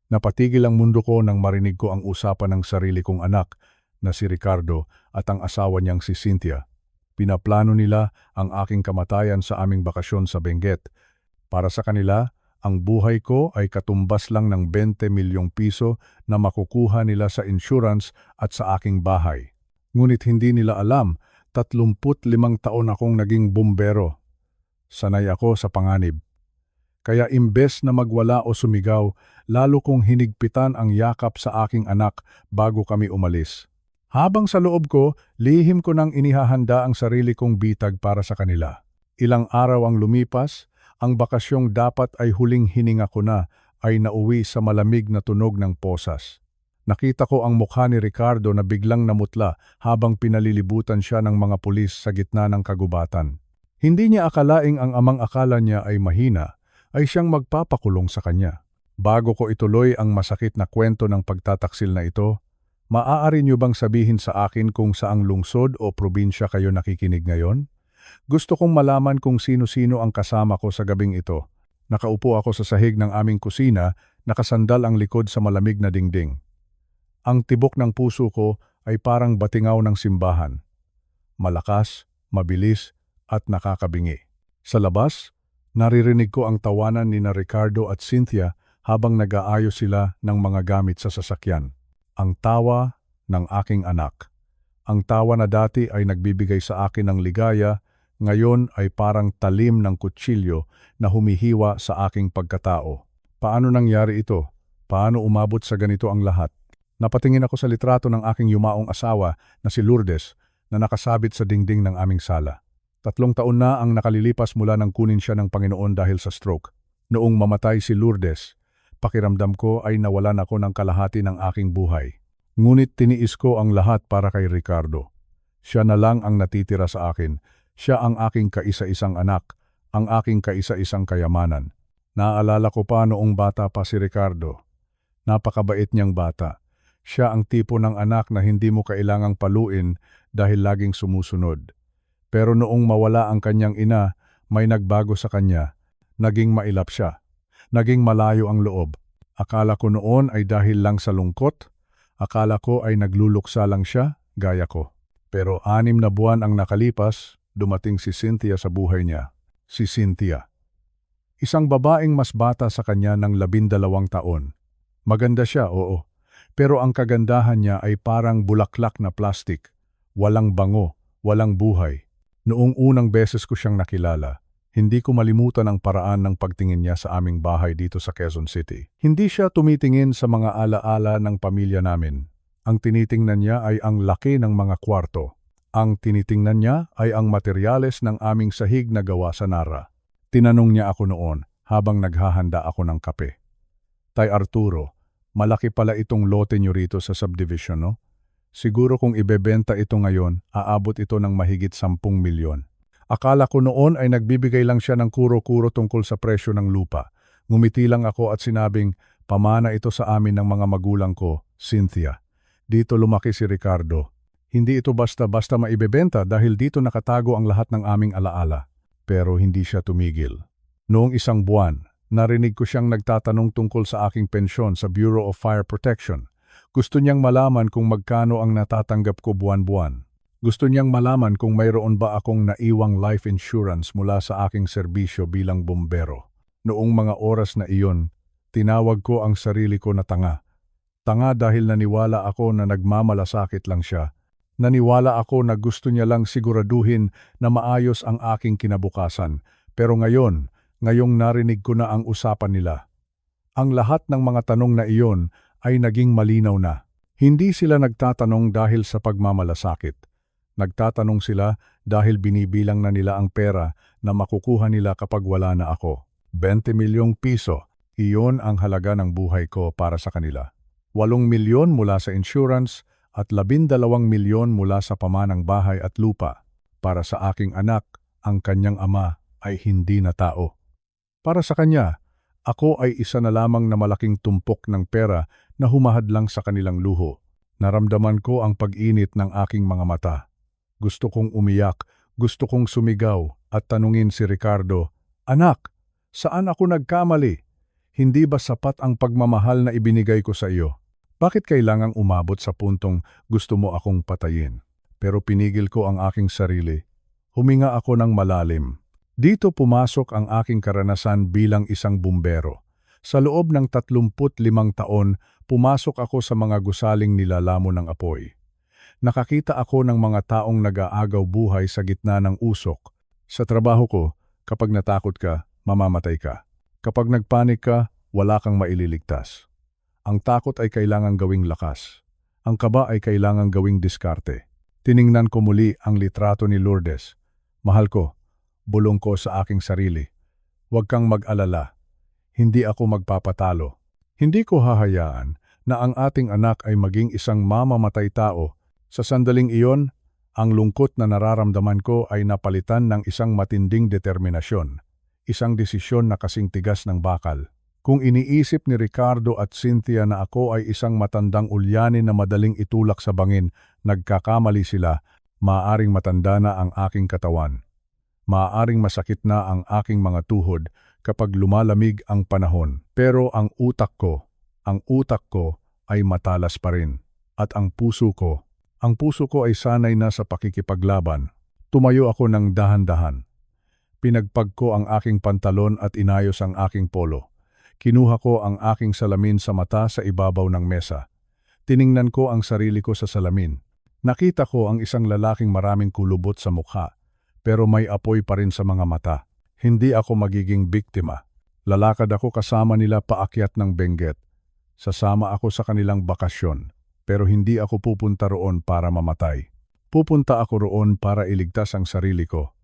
Napatigil ang mundo ko nang marinig ko ang usapan ng sarili kong anak na si Ricardo at ang asawa niyang si Cynthia. Pinaplano nila ang aking kamatayan sa aming bakasyon sa Benguet. Para sa kanila, ang buhay ko ay katumbas lang ng 20 milyong piso na makukuha nila sa insurance at sa aking bahay. Ngunit hindi nila alam, 35 taon akong naging bumbero. Sanay ako sa panganib. Kaya imbes na magwala o sumigaw, lalo kong hinigpitan ang yakap sa aking anak bago kami umalis. Habang sa loob ko, lihim ko nang inihahanda ang sarili kong bitag para sa kanila. Ilang araw ang lumipas, ang bakasyong dapat ay huling hininga ko na ay nauwi sa malamig na tunog ng posas. Nakita ko ang mukha ni Ricardo na biglang namutla habang pinalilibutan siya ng mga pulis sa gitna ng kagubatan. Hindi niya akalaing ang amang akala niya ay mahina, ay siyang magpapakulong sa kanya. Bago ko ituloy ang masakit na kwento ng pagtataksil na ito, maaari niyo bang sabihin sa akin kung saang lungsod o probinsya kayo nakikinig ngayon? Gusto kong malaman kung sino-sino ang kasama ko sa gabing ito. Nakaupo ako sa sahig ng aming kusina, nakasandal ang likod sa malamig na dingding. Ang tibok ng puso ko ay parang batingaw ng simbahan. Malakas, mabilis, at nakakabingi. Sa labas, naririnig ko ang tawanan ni Ricardo at Cynthia habang nag-aayos sila ng mga gamit sa sasakyan. Ang tawa ng aking anak. Ang tawa na dati ay nagbibigay sa akin ng ligaya, ngayon ay parang talim ng kutsilyo na humihiwa sa aking pagkatao. Paano nangyari ito? Paano umabot sa ganito ang lahat? Napatingin ako sa litrato ng aking yumaong asawa na si Lourdes na nakasabit sa dingding ng aming sala. 3 taon na ang nakalilipas mula nang kunin siya ng Panginoon dahil sa stroke. Noong mamatay si Lourdes, pakiramdam ko ay nawalan ako ng kalahati ng aking buhay. Ngunit tiniis ko ang lahat para kay Ricardo. Siya na lang ang natitira sa akin. Siya ang aking kaisa-isang anak, ang aking kaisa-isang kayamanan. Naaalala ko pa noong bata pa si Ricardo. Napakabait niyang bata. Siya ang tipo ng anak na hindi mo kailangang paluin dahil laging sumusunod. Pero noong mawala ang kanyang ina, may nagbago sa kanya. Naging mailap siya. Naging malayo ang loob. Akala ko noon ay dahil lang sa lungkot. Akala ko ay nagluluksa lang siya, gaya ko. Pero 6 na buwan ang nakalipas, dumating si Cynthia sa buhay niya. Si Cynthia. Isang babaeng mas bata sa kanya ng 12 taon. Maganda siya, oo. Pero ang kagandahan niya ay parang bulaklak na plastik. Walang bango, walang buhay. Noong unang beses ko siyang nakilala, hindi ko malimutan ang paraan ng pagtingin niya sa aming bahay dito sa Quezon City. Hindi siya tumitingin sa mga alaala ng pamilya namin. Ang tinitingnan niya ay ang laki ng mga kwarto. Ang tinitingnan niya ay ang materyales ng aming sahig na gawa sa Nara. Tinanong niya ako noon habang naghahanda ako ng kape. Tay Arturo, malaki pala itong lote niyo rito sa subdivision, no? Siguro kung ibebenta ito ngayon, aabot ito ng mahigit 10 milyon. Akala ko noon ay nagbibigay lang siya ng kuro-kuro tungkol sa presyo ng lupa. Ngumiti lang ako at sinabing, pamana ito sa amin ng mga magulang ko, Cynthia. Dito lumaki si Ricardo. Hindi ito basta-basta maibebenta dahil dito nakatago ang lahat ng aming alaala. Pero hindi siya tumigil. Noong 1 buwan, narinig ko siyang nagtatanong tungkol sa aking pensyon sa Bureau of Fire Protection. Gusto niyang malaman kung magkano ang natatanggap ko buwan-buwan. Gusto niyang malaman kung mayroon ba akong naiwang life insurance mula sa aking serbisyo bilang bombero. Noong mga oras na iyon, tinawag ko ang sarili ko na tanga. Tanga dahil naniwala ako na nagmamalasakit lang siya. Naniwala ako na gusto niya lang siguraduhin na maayos ang aking kinabukasan. Pero ngayong narinig ko na ang usapan nila. Ang lahat ng mga tanong na iyon ay naging malinaw na. Hindi sila nagtatanong dahil sa pagmamalasakit. Nagtatanong sila dahil binibilang na nila ang pera na makukuha nila kapag wala na ako. 20 milyong piso, iyon ang halaga ng buhay ko para sa kanila. 8 milyon mula sa insurance at 12 milyon mula sa pamanang bahay at lupa. Para sa aking anak, ang kanyang ama ay hindi na tao. Para sa kanya, ako ay isa na lamang na malaking tumpok ng pera na humahadlang sa kanilang luho. Naramdaman ko ang pag-init ng aking mga mata. Gusto kong umiyak, gusto kong sumigaw at tanungin si Ricardo, "Anak, saan ako nagkamali?" Hindi ba sapat ang pagmamahal na ibinigay ko sa iyo? Bakit kailangang umabot sa puntong gusto mo akong patayin? Pero pinigil ko ang aking sarili. Huminga ako ng malalim. Dito pumasok ang aking karanasan bilang isang bumbero. Sa loob ng 35 taon, pumasok ako sa mga gusaling nilalamon ng apoy. Nakakita ako ng mga taong nag-aagaw buhay sa gitna ng usok. Sa trabaho ko, kapag natakot ka, mamamatay ka. Kapag nagpanik ka, wala kang maililigtas. Ang takot ay kailangang gawing lakas. Ang kaba ay kailangang gawing diskarte. Tiningnan ko muli ang litrato ni Lourdes. Mahal ko, bulong ko sa aking sarili. Huwag kang mag-alala. Hindi ako magpapatalo. Hindi ko hahayaan na ang ating anak ay maging isang mamamatay tao. Sa sandaling iyon, ang lungkot na nararamdaman ko ay napalitan ng isang matinding determinasyon. Isang desisyon na kasing tigas ng bakal. Kung iniisip ni Ricardo at Cynthia na ako ay isang matandang ulyanin na madaling itulak sa bangin, nagkakamali sila, maaaring matanda na ang aking katawan. Maaaring masakit na ang aking mga tuhod kapag lumalamig ang panahon. Pero ang utak ko ay matalas pa rin. At ang puso ko ay sanay na sa pakikipaglaban. Tumayo ako ng dahan-dahan. Pinagpag ko ang aking pantalon at inayos ang aking polo. Kinuha ko ang aking salamin sa mata sa ibabaw ng mesa. Tiningnan ko ang sarili ko sa salamin. Nakita ko ang isang lalaking maraming kulubot sa mukha, pero may apoy pa rin sa mga mata. Hindi ako magiging biktima. Lalakad ako kasama nila paakyat ng Benguet. Sasama ako sa kanilang bakasyon, pero hindi ako pupunta roon para mamatay. Pupunta ako roon para iligtas ang sarili ko.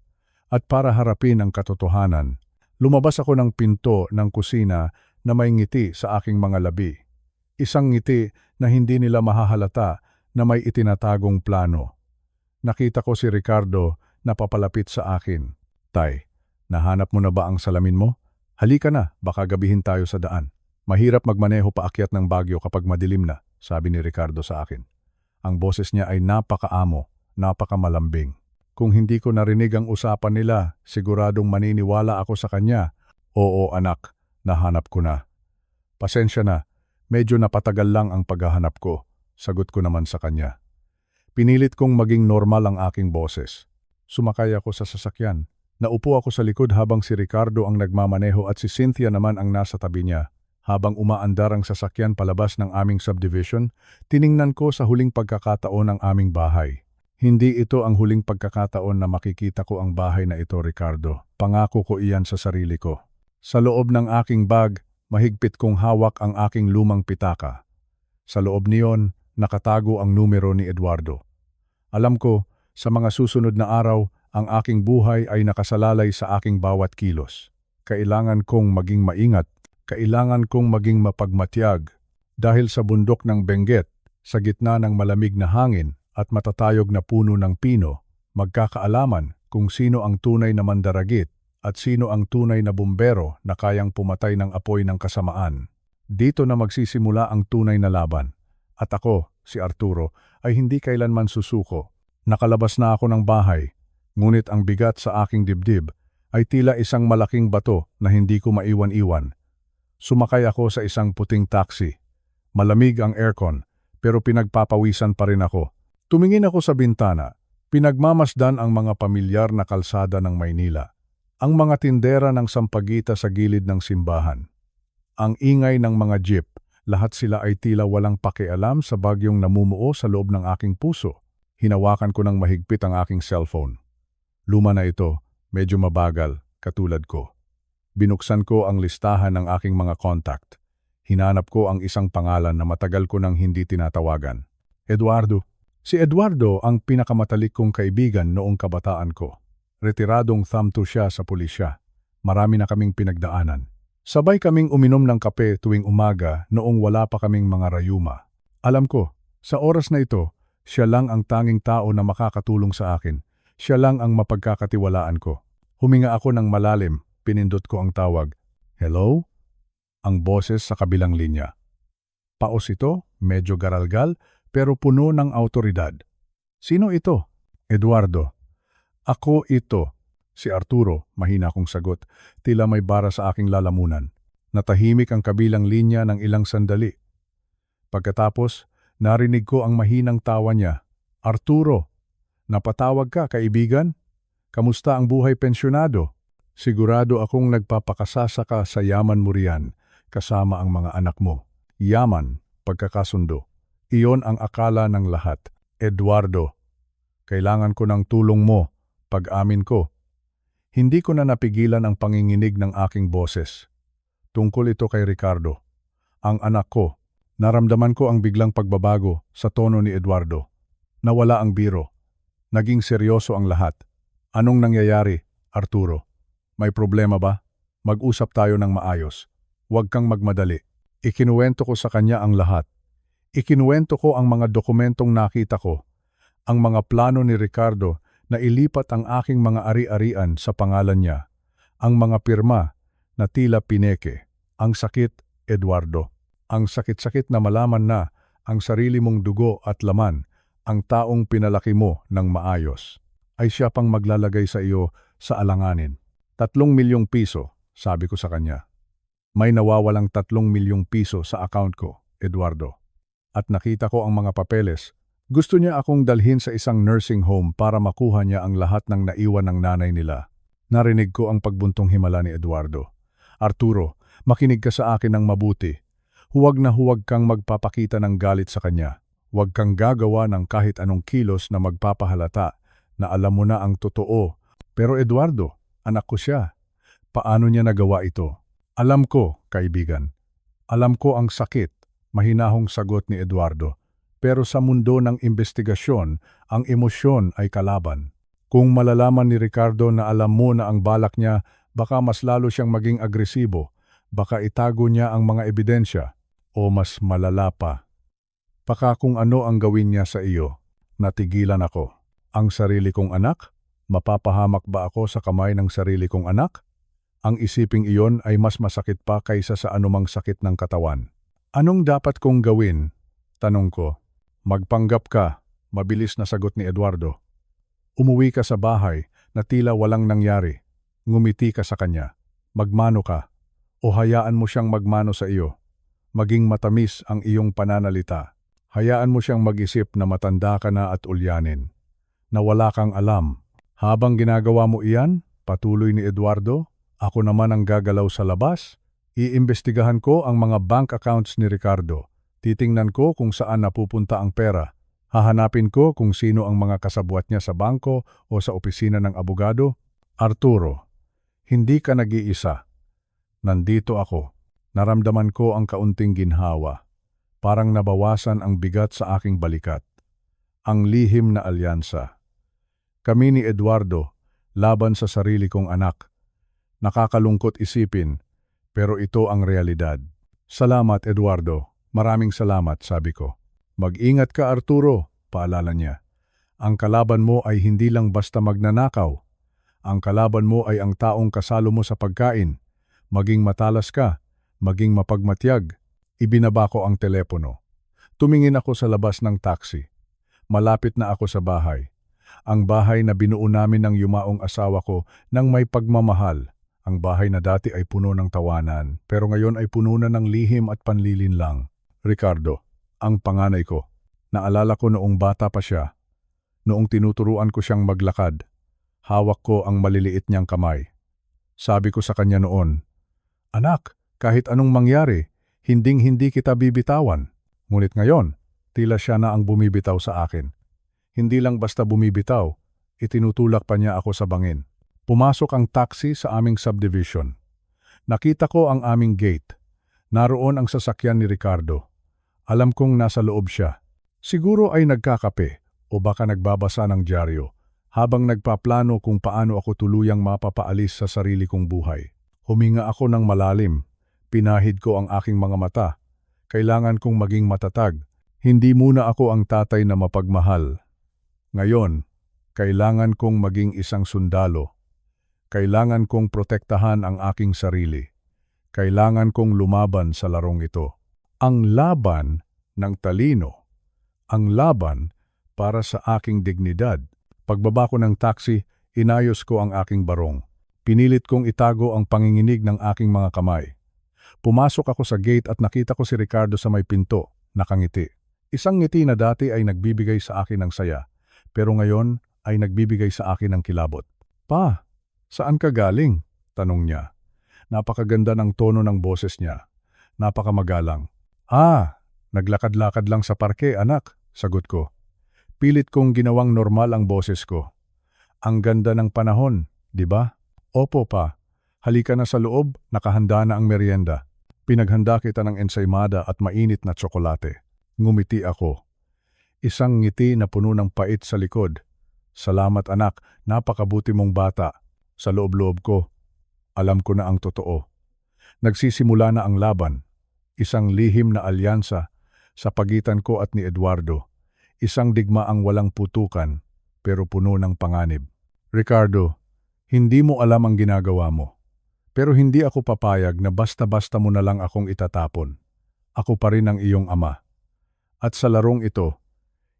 At para harapin ang katotohanan, lumabas ako ng pinto ng kusina na may ngiti sa aking mga labi. Isang ngiti na hindi nila mahahalata na may itinatagong plano. Nakita ko si Ricardo na papalapit sa akin. Tay, nahanap mo na ba ang salamin mo? Halika na, baka gabihin tayo sa daan. Mahirap magmaneho paakyat ng Baguio kapag madilim na, sabi ni Ricardo sa akin. Ang boses niya ay napakaamo, napakamalambing. Kung hindi ko narinig ang usapan nila, siguradong maniniwala ako sa kanya. Oo anak, nahanap ko na. Pasensya na, medyo napatagal lang ang paghahanap ko, sagot ko naman sa kanya. Pinilit kong maging normal ang aking boses. Sumakay ako sa sasakyan. Naupo ako sa likod habang si Ricardo ang nagmamaneho at si Cynthia naman ang nasa tabi niya. Habang umaandar ang sasakyan palabas ng aming subdivision, tiningnan ko sa huling pagkakataon ng aming bahay. Hindi ito ang huling pagkakataon na makikita ko ang bahay na ito, Ricardo. Pangako ko iyan sa sarili ko. Sa loob ng aking bag, mahigpit kong hawak ang aking lumang pitaka. Sa loob niyon, nakatago ang numero ni Eduardo. Alam ko, sa mga susunod na araw, ang aking buhay ay nakasalalay sa aking bawat kilos. Kailangan kong maging maingat, kailangan kong maging mapagmatyag. Dahil sa bundok ng Benguet, sa gitna ng malamig na hangin, at matatayog na puno ng pino, magkakaalaman kung sino ang tunay na mandaragit at sino ang tunay na bumbero na kayang pumatay ng apoy ng kasamaan. Dito na magsisimula ang tunay na laban. At ako, si Arturo, ay hindi kailanman susuko. Nakalabas na ako ng bahay, ngunit ang bigat sa aking dibdib ay tila isang malaking bato na hindi ko maiwan-iwan. Sumakay ako sa isang puting taxi. Malamig ang aircon, pero pinagpapawisan pa rin ako. Tumingin ako sa bintana, pinagmamasdan ang mga pamilyar na kalsada ng Maynila, ang mga tindera ng sampagita sa gilid ng simbahan, ang ingay ng mga jeep, lahat sila ay tila walang pakialam sa bagyong namumuo sa loob ng aking puso. Hinawakan ko ng mahigpit ang aking cellphone. Luma na ito, medyo mabagal, katulad ko. Binuksan ko ang listahan ng aking mga contact. Hinanap ko ang isang pangalan na matagal ko nang hindi tinatawagan. Eduardo. Si Eduardo ang pinakamatalik kong kaibigan noong kabataan ko. Retiradong thumb 2 siya sa pulisya. Marami na kaming pinagdaanan. Sabay kaming uminom ng kape tuwing umaga noong wala pa kaming mga rayuma. Alam ko, sa oras na ito, siya lang ang tanging tao na makakatulong sa akin. Siya lang ang mapagkakatiwalaan ko. Huminga ako ng malalim, pinindot ko ang tawag. Hello? Ang boses sa kabilang linya. Paos ito, medyo garalgal, pero puno ng awtoridad. Sino ito? Eduardo. Ako ito. Si Arturo, mahina kong sagot, tila may bara sa aking lalamunan. Natahimik ang kabilang linya ng ilang sandali. Pagkatapos, narinig ko ang mahinang tawa niya. Arturo, napatawag ka, kaibigan? Kamusta ang buhay pensyonado? Sigurado akong nagpapakasasaka sa yaman mo riyan, kasama ang mga anak mo. Yaman, pagkakasundo. Iyon ang akala ng lahat. Eduardo, kailangan ko ng tulong mo, pag-amin ko. Hindi ko na napigilan ang panginginig ng aking boses. Tungkol ito kay Ricardo. Ang anak ko, naramdaman ko ang biglang pagbabago sa tono ni Eduardo. Nawala ang biro. Naging seryoso ang lahat. Anong nangyayari, Arturo? May problema ba? Mag-usap tayo ng maayos. Huwag kang magmadali. Ikinuwento ko sa kanya ang lahat. Ikinuwento ko ang mga dokumentong nakita ko, ang mga plano ni Ricardo na ilipat ang aking mga ari-arian sa pangalan niya, ang mga pirma na tila pineke, ang sakit, Eduardo, ang sakit-sakit na malaman na ang sarili mong dugo at laman, ang taong pinalaki mo ng maayos, ay siya pang maglalagay sa iyo sa alanganin. 3 milyong piso, sabi ko sa kanya. May nawawalang 3 milyong piso sa account ko, Eduardo. At nakita ko ang mga papeles. Gusto niya akong dalhin sa isang nursing home para makuha niya ang lahat ng naiwan ng nanay nila. Narinig ko ang pagbuntong himala ni Eduardo. Arturo, makinig ka sa akin ng mabuti. Huwag na huwag kang magpapakita ng galit sa kanya. Huwag kang gagawa ng kahit anong kilos na magpapahalata na alam mo na ang totoo. Pero Eduardo, anak ko siya. Paano niya nagawa ito? Alam ko, kaibigan. Alam ko ang sakit. Mahinahong sagot ni Eduardo. Pero sa mundo ng investigasyon, ang emosyon ay kalaban. Kung malalaman ni Ricardo na alam mo na ang balak niya, baka mas lalo siyang maging agresibo, baka itago niya ang mga ebidensya, o mas malala pa. Baka kung ano ang gawin niya sa iyo, natigilan ako. Ang sarili kong anak? Mapapahamak ba ako sa kamay ng sarili kong anak? Ang isiping iyon ay mas masakit pa kaysa sa anumang sakit ng katawan. Anong dapat kong gawin? Tanong ko. Magpanggap ka, mabilis na sagot ni Eduardo. Umuwi ka sa bahay na tila walang nangyari. Ngumiti ka sa kanya. Magmano ka. O hayaan mo siyang magmano sa iyo. Maging matamis ang iyong pananalita. Hayaan mo siyang mag-isip na matanda ka na at ulyanin. Na wala kang alam. Habang ginagawa mo iyan, patuloy ni Eduardo, ako naman ang gagalaw sa labas. Iimbestigahan ko ang mga bank accounts ni Ricardo. Titingnan ko kung saan napupunta ang pera. Hahanapin ko kung sino ang mga kasabwat niya sa bangko o sa opisina ng abogado. Arturo, hindi ka nag-iisa. Nandito ako. Naramdaman ko ang kaunting ginhawa. Parang nabawasan ang bigat sa aking balikat. Ang lihim na alyansa. Kami ni Eduardo, laban sa sarili kong anak. Nakakalungkot isipin, pero ito ang realidad. Salamat, Eduardo. Maraming salamat, sabi ko. Mag-ingat ka, Arturo, paalala niya. Ang kalaban mo ay hindi lang basta magnanakaw. Ang kalaban mo ay ang taong kasalo mo sa pagkain. Maging matalas ka, maging mapagmatyag. Ibinaba ko ang telepono. Tumingin ako sa labas ng taxi. Malapit na ako sa bahay. Ang bahay na binuo namin ng yumaong asawa ko nang may pagmamahal. Ang bahay na dati ay puno ng tawanan, pero ngayon ay puno na ng lihim at panlilinlang. Ricardo, ang panganay ko. Naalala ko noong bata pa siya. Noong tinuturuan ko siyang maglakad, hawak ko ang maliliit niyang kamay. Sabi ko sa kanya noon, Anak, kahit anong mangyari, hinding-hindi kita bibitawan. Ngunit ngayon, tila siya na ang bumibitaw sa akin. Hindi lang basta bumibitaw, itinutulak pa niya ako sa bangin. Pumasok ang taxi sa aming subdivision. Nakita ko ang aming gate. Naroon ang sasakyan ni Ricardo. Alam kong nasa loob siya. Siguro ay nagkakape o baka nagbabasa ng dyaryo habang nagpaplano kung paano ako tuluyang mapapaalis sa sarili kong buhay. Huminga ako ng malalim. Pinahid ko ang aking mga mata. Kailangan kong maging matatag. Hindi muna ako ang tatay na mapagmahal. Ngayon, kailangan kong maging isang sundalo. Kailangan kong protektahan ang aking sarili. Kailangan kong lumaban sa larong ito. Ang laban ng talino. Ang laban para sa aking dignidad. Pagbaba ko ng taxi, inayos ko ang aking barong. Pinilit kong itago ang panginginig ng aking mga kamay. Pumasok ako sa gate at nakita ko si Ricardo sa may pinto, nakangiti. Isang ngiti na dati ay nagbibigay sa akin ng saya, pero ngayon ay nagbibigay sa akin ng kilabot. Pa, saan ka galing? Tanong niya. Napakaganda ng tono ng boses niya. Napakamagalang. Naglakad-lakad lang sa parke, anak, sagot ko. Pilit kong ginawang normal ang boses ko. Ang ganda ng panahon, di ba? Opo pa. Halika na sa loob, nakahanda na ang merienda. Pinaghanda kita ng ensaymada at mainit na tsokolate. Ngumiti ako. Isang ngiti na puno ng pait sa likod. Salamat anak, napakabuti mong bata. Sa loob-loob ko, alam ko na ang totoo. Nagsisimula na ang laban. Isang lihim na alyansa sa pagitan ko at ni Eduardo. Isang digmaang walang putukan, pero puno ng panganib. Ricardo, hindi mo alam ang ginagawa mo. Pero hindi ako papayag na basta-basta mo na lang akong itatapon. Ako pa rin ang iyong ama. At sa larong ito,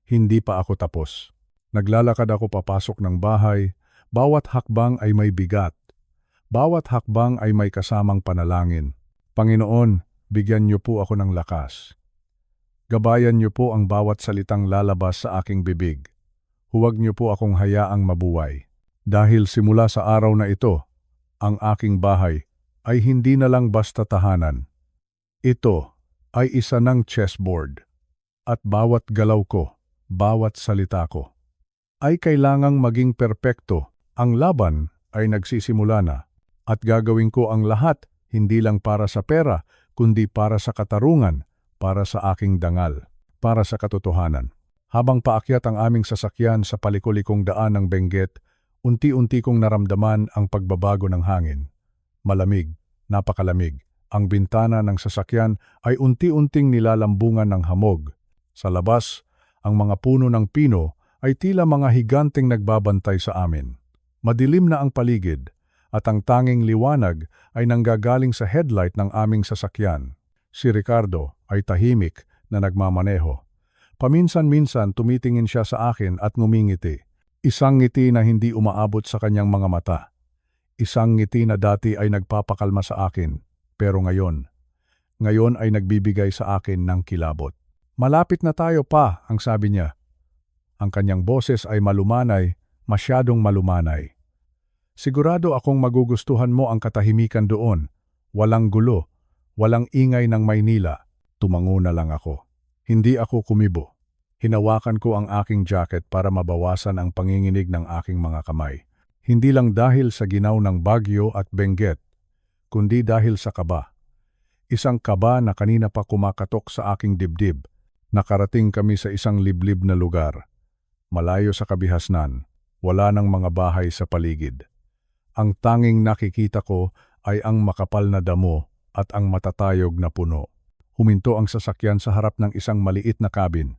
hindi pa ako tapos. Naglalakad ako papasok ng bahay, bawat hakbang ay may bigat. Bawat hakbang ay may kasamang panalangin. Panginoon, bigyan niyo po ako ng lakas. Gabayan niyo po ang bawat salitang lalabas sa aking bibig. Huwag niyo po akong hayaang mabuhay. Dahil simula sa araw na ito, ang aking bahay ay hindi na lang basta tahanan. Ito ay isa ng chessboard. At bawat galaw ko, bawat salita ko, ay kailangang maging perpekto. Ang laban ay nagsisimula na. At gagawin ko ang lahat, hindi lang para sa pera, kundi para sa katarungan, para sa aking dangal, para sa katotohanan. Habang paakyat ang aming sasakyan sa palikulikong daan ng Benguet, unti-unti kong naramdaman ang pagbabago ng hangin. Malamig, napakalamig. Ang bintana ng sasakyan ay unti-unting nilalambungan ng hamog. Sa labas, ang mga puno ng pino ay tila mga higanteng nagbabantay sa amin. Madilim na ang paligid, at ang tanging liwanag ay nanggagaling sa headlight ng aming sasakyan. Si Ricardo ay tahimik na nagmamaneho. Paminsan-minsan tumitingin siya sa akin at ngumingiti. Isang ngiti na hindi umaabot sa kanyang mga mata. Isang ngiti na dati ay nagpapakalma sa akin, pero ngayon ay nagbibigay sa akin ng kilabot. Malapit na tayo pa, ang sabi niya. Ang kanyang boses ay malumanay, masyadong malumanay. Sigurado akong magugustuhan mo ang katahimikan doon. Walang gulo, walang ingay ng Maynila. Tumango na lang ako. Hindi ako kumibo. Hinawakan ko ang aking jacket para mabawasan ang panginginig ng aking mga kamay. Hindi lang dahil sa ginaw ng Baguio at Benguet, kundi dahil sa kaba. Isang kaba na kanina pa kumakatok sa aking dibdib. Nakarating kami sa isang liblib na lugar. Malayo sa kabihasnan, wala nang mga bahay sa paligid. Ang tanging nakikita ko ay ang makapal na damo at ang matatayog na puno. Huminto ang sasakyan sa harap ng isang maliit na cabin.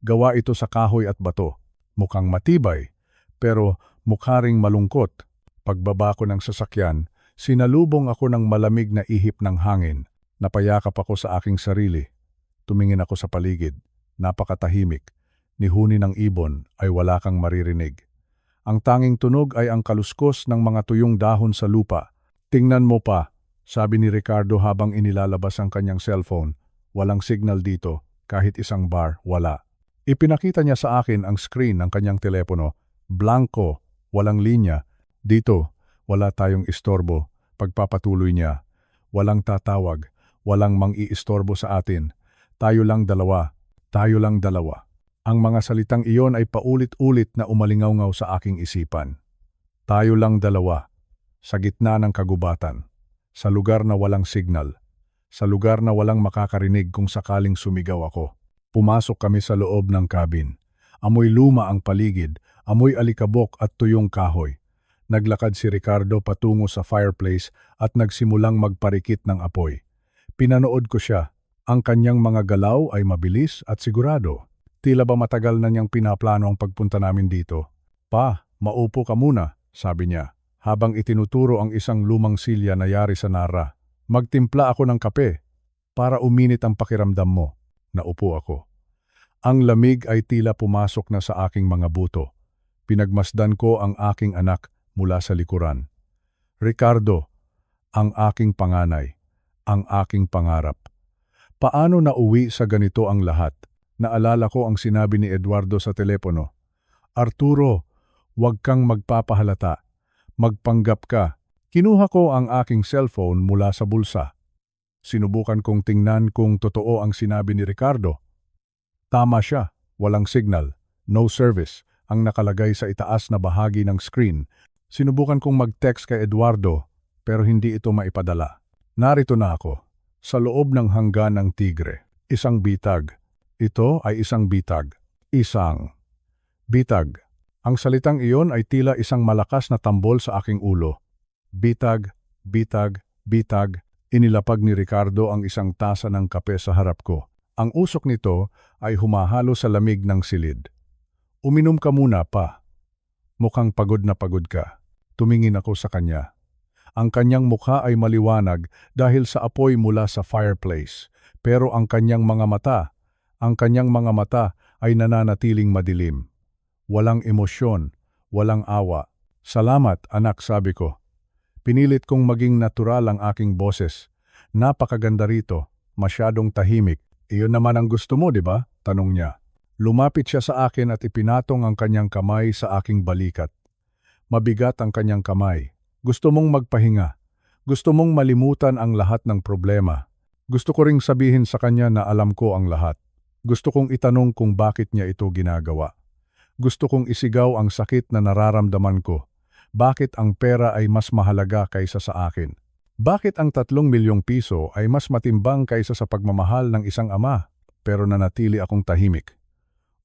Gawa ito sa kahoy at bato. Mukhang matibay, pero mukha ring malungkot. Pagbaba ko ng sasakyan, sinalubong ako ng malamig na ihip ng hangin. Napayakap ako sa aking sarili. Tumingin ako sa paligid. Napakatahimik. Ni huni ng ibon ay wala kang maririnig. Ang tanging tunog ay ang kaluskos ng mga tuyong dahon sa lupa. Tingnan mo pa, sabi ni Ricardo habang inilalabas ang kanyang cellphone. Walang signal dito, kahit isang bar, wala. Ipinakita niya sa akin ang screen ng kanyang telepono. Blanco, walang linya. Dito, wala tayong istorbo. Pagpapatuloy niya. Walang tatawag, walang mang-iistorbo sa atin. Tayo lang dalawa. Ang mga salitang iyon ay paulit-ulit na umalingaw-ngaw sa aking isipan. Tayo lang dalawa, sa gitna ng kagubatan, sa lugar na walang signal, sa lugar na walang makakarinig kung sakaling sumigaw ako. Pumasok kami sa loob ng cabin. Amoy luma ang paligid, amoy alikabok at tuyong kahoy. Naglakad si Ricardo patungo sa fireplace at nagsimulang magparikit ng apoy. Pinanood ko siya. Ang kanyang mga galaw ay mabilis at sigurado. Tila ba matagal na niyang pinaplano ang pagpunta namin dito. Pa, maupo ka muna, sabi niya, habang itinuturo ang isang lumang silya na yari sa Nara. Magtimpla ako ng kape, para uminit ang pakiramdam mo. Naupo ako. Ang lamig ay tila pumasok na sa aking mga buto. Pinagmasdan ko ang aking anak mula sa likuran. Ricardo, ang aking panganay, ang aking pangarap. Paano nauwi sa ganito ang lahat? Naalala ko ang sinabi ni Eduardo sa telepono. Arturo, huwag kang magpapahalata. Magpanggap ka. Kinuha ko ang aking cellphone mula sa bulsa. Sinubukan kong tingnan kung totoo ang sinabi ni Ricardo. Tama siya, walang signal, no service, ang nakalagay sa itaas na bahagi ng screen. Sinubukan kong mag-text kay Eduardo, pero hindi ito maipadala. Narito na ako, sa loob ng hanggan ng tigre. Isang bitag. Ito ay isang bitag. Isang bitag. Ang salitang iyon ay tila isang malakas na tambol sa aking ulo. Bitag, bitag, bitag. Inilapag ni Ricardo ang isang tasa ng kape sa harap ko. Ang usok nito ay humahalo sa lamig ng silid. Uminom ka muna pa. Mukhang pagod na pagod ka. Tumingin ako sa kanya. Ang kanyang mukha ay maliwanag dahil sa apoy mula sa fireplace. Pero ang kanyang mga mata ay nananatiling madilim. Walang emosyon, walang awa. Salamat, anak, sabi ko. Pinilit kong maging natural ang aking boses. Napakaganda rito, masyadong tahimik. Iyon naman ang gusto mo, di ba? Tanong niya. Lumapit siya sa akin at ipinatong ang kanyang kamay sa aking balikat. Mabigat ang kanyang kamay. Gusto mong magpahinga. Gusto mong malimutan ang lahat ng problema. Gusto ko ring sabihin sa kanya na alam ko ang lahat. Gusto kong itanong kung bakit niya ito ginagawa. Gusto kong isigaw ang sakit na nararamdaman ko. Bakit ang pera ay mas mahalaga kaysa sa akin? Bakit ang 3 milyong piso ay mas matimbang kaysa sa pagmamahal ng isang ama? Pero nanatili akong tahimik.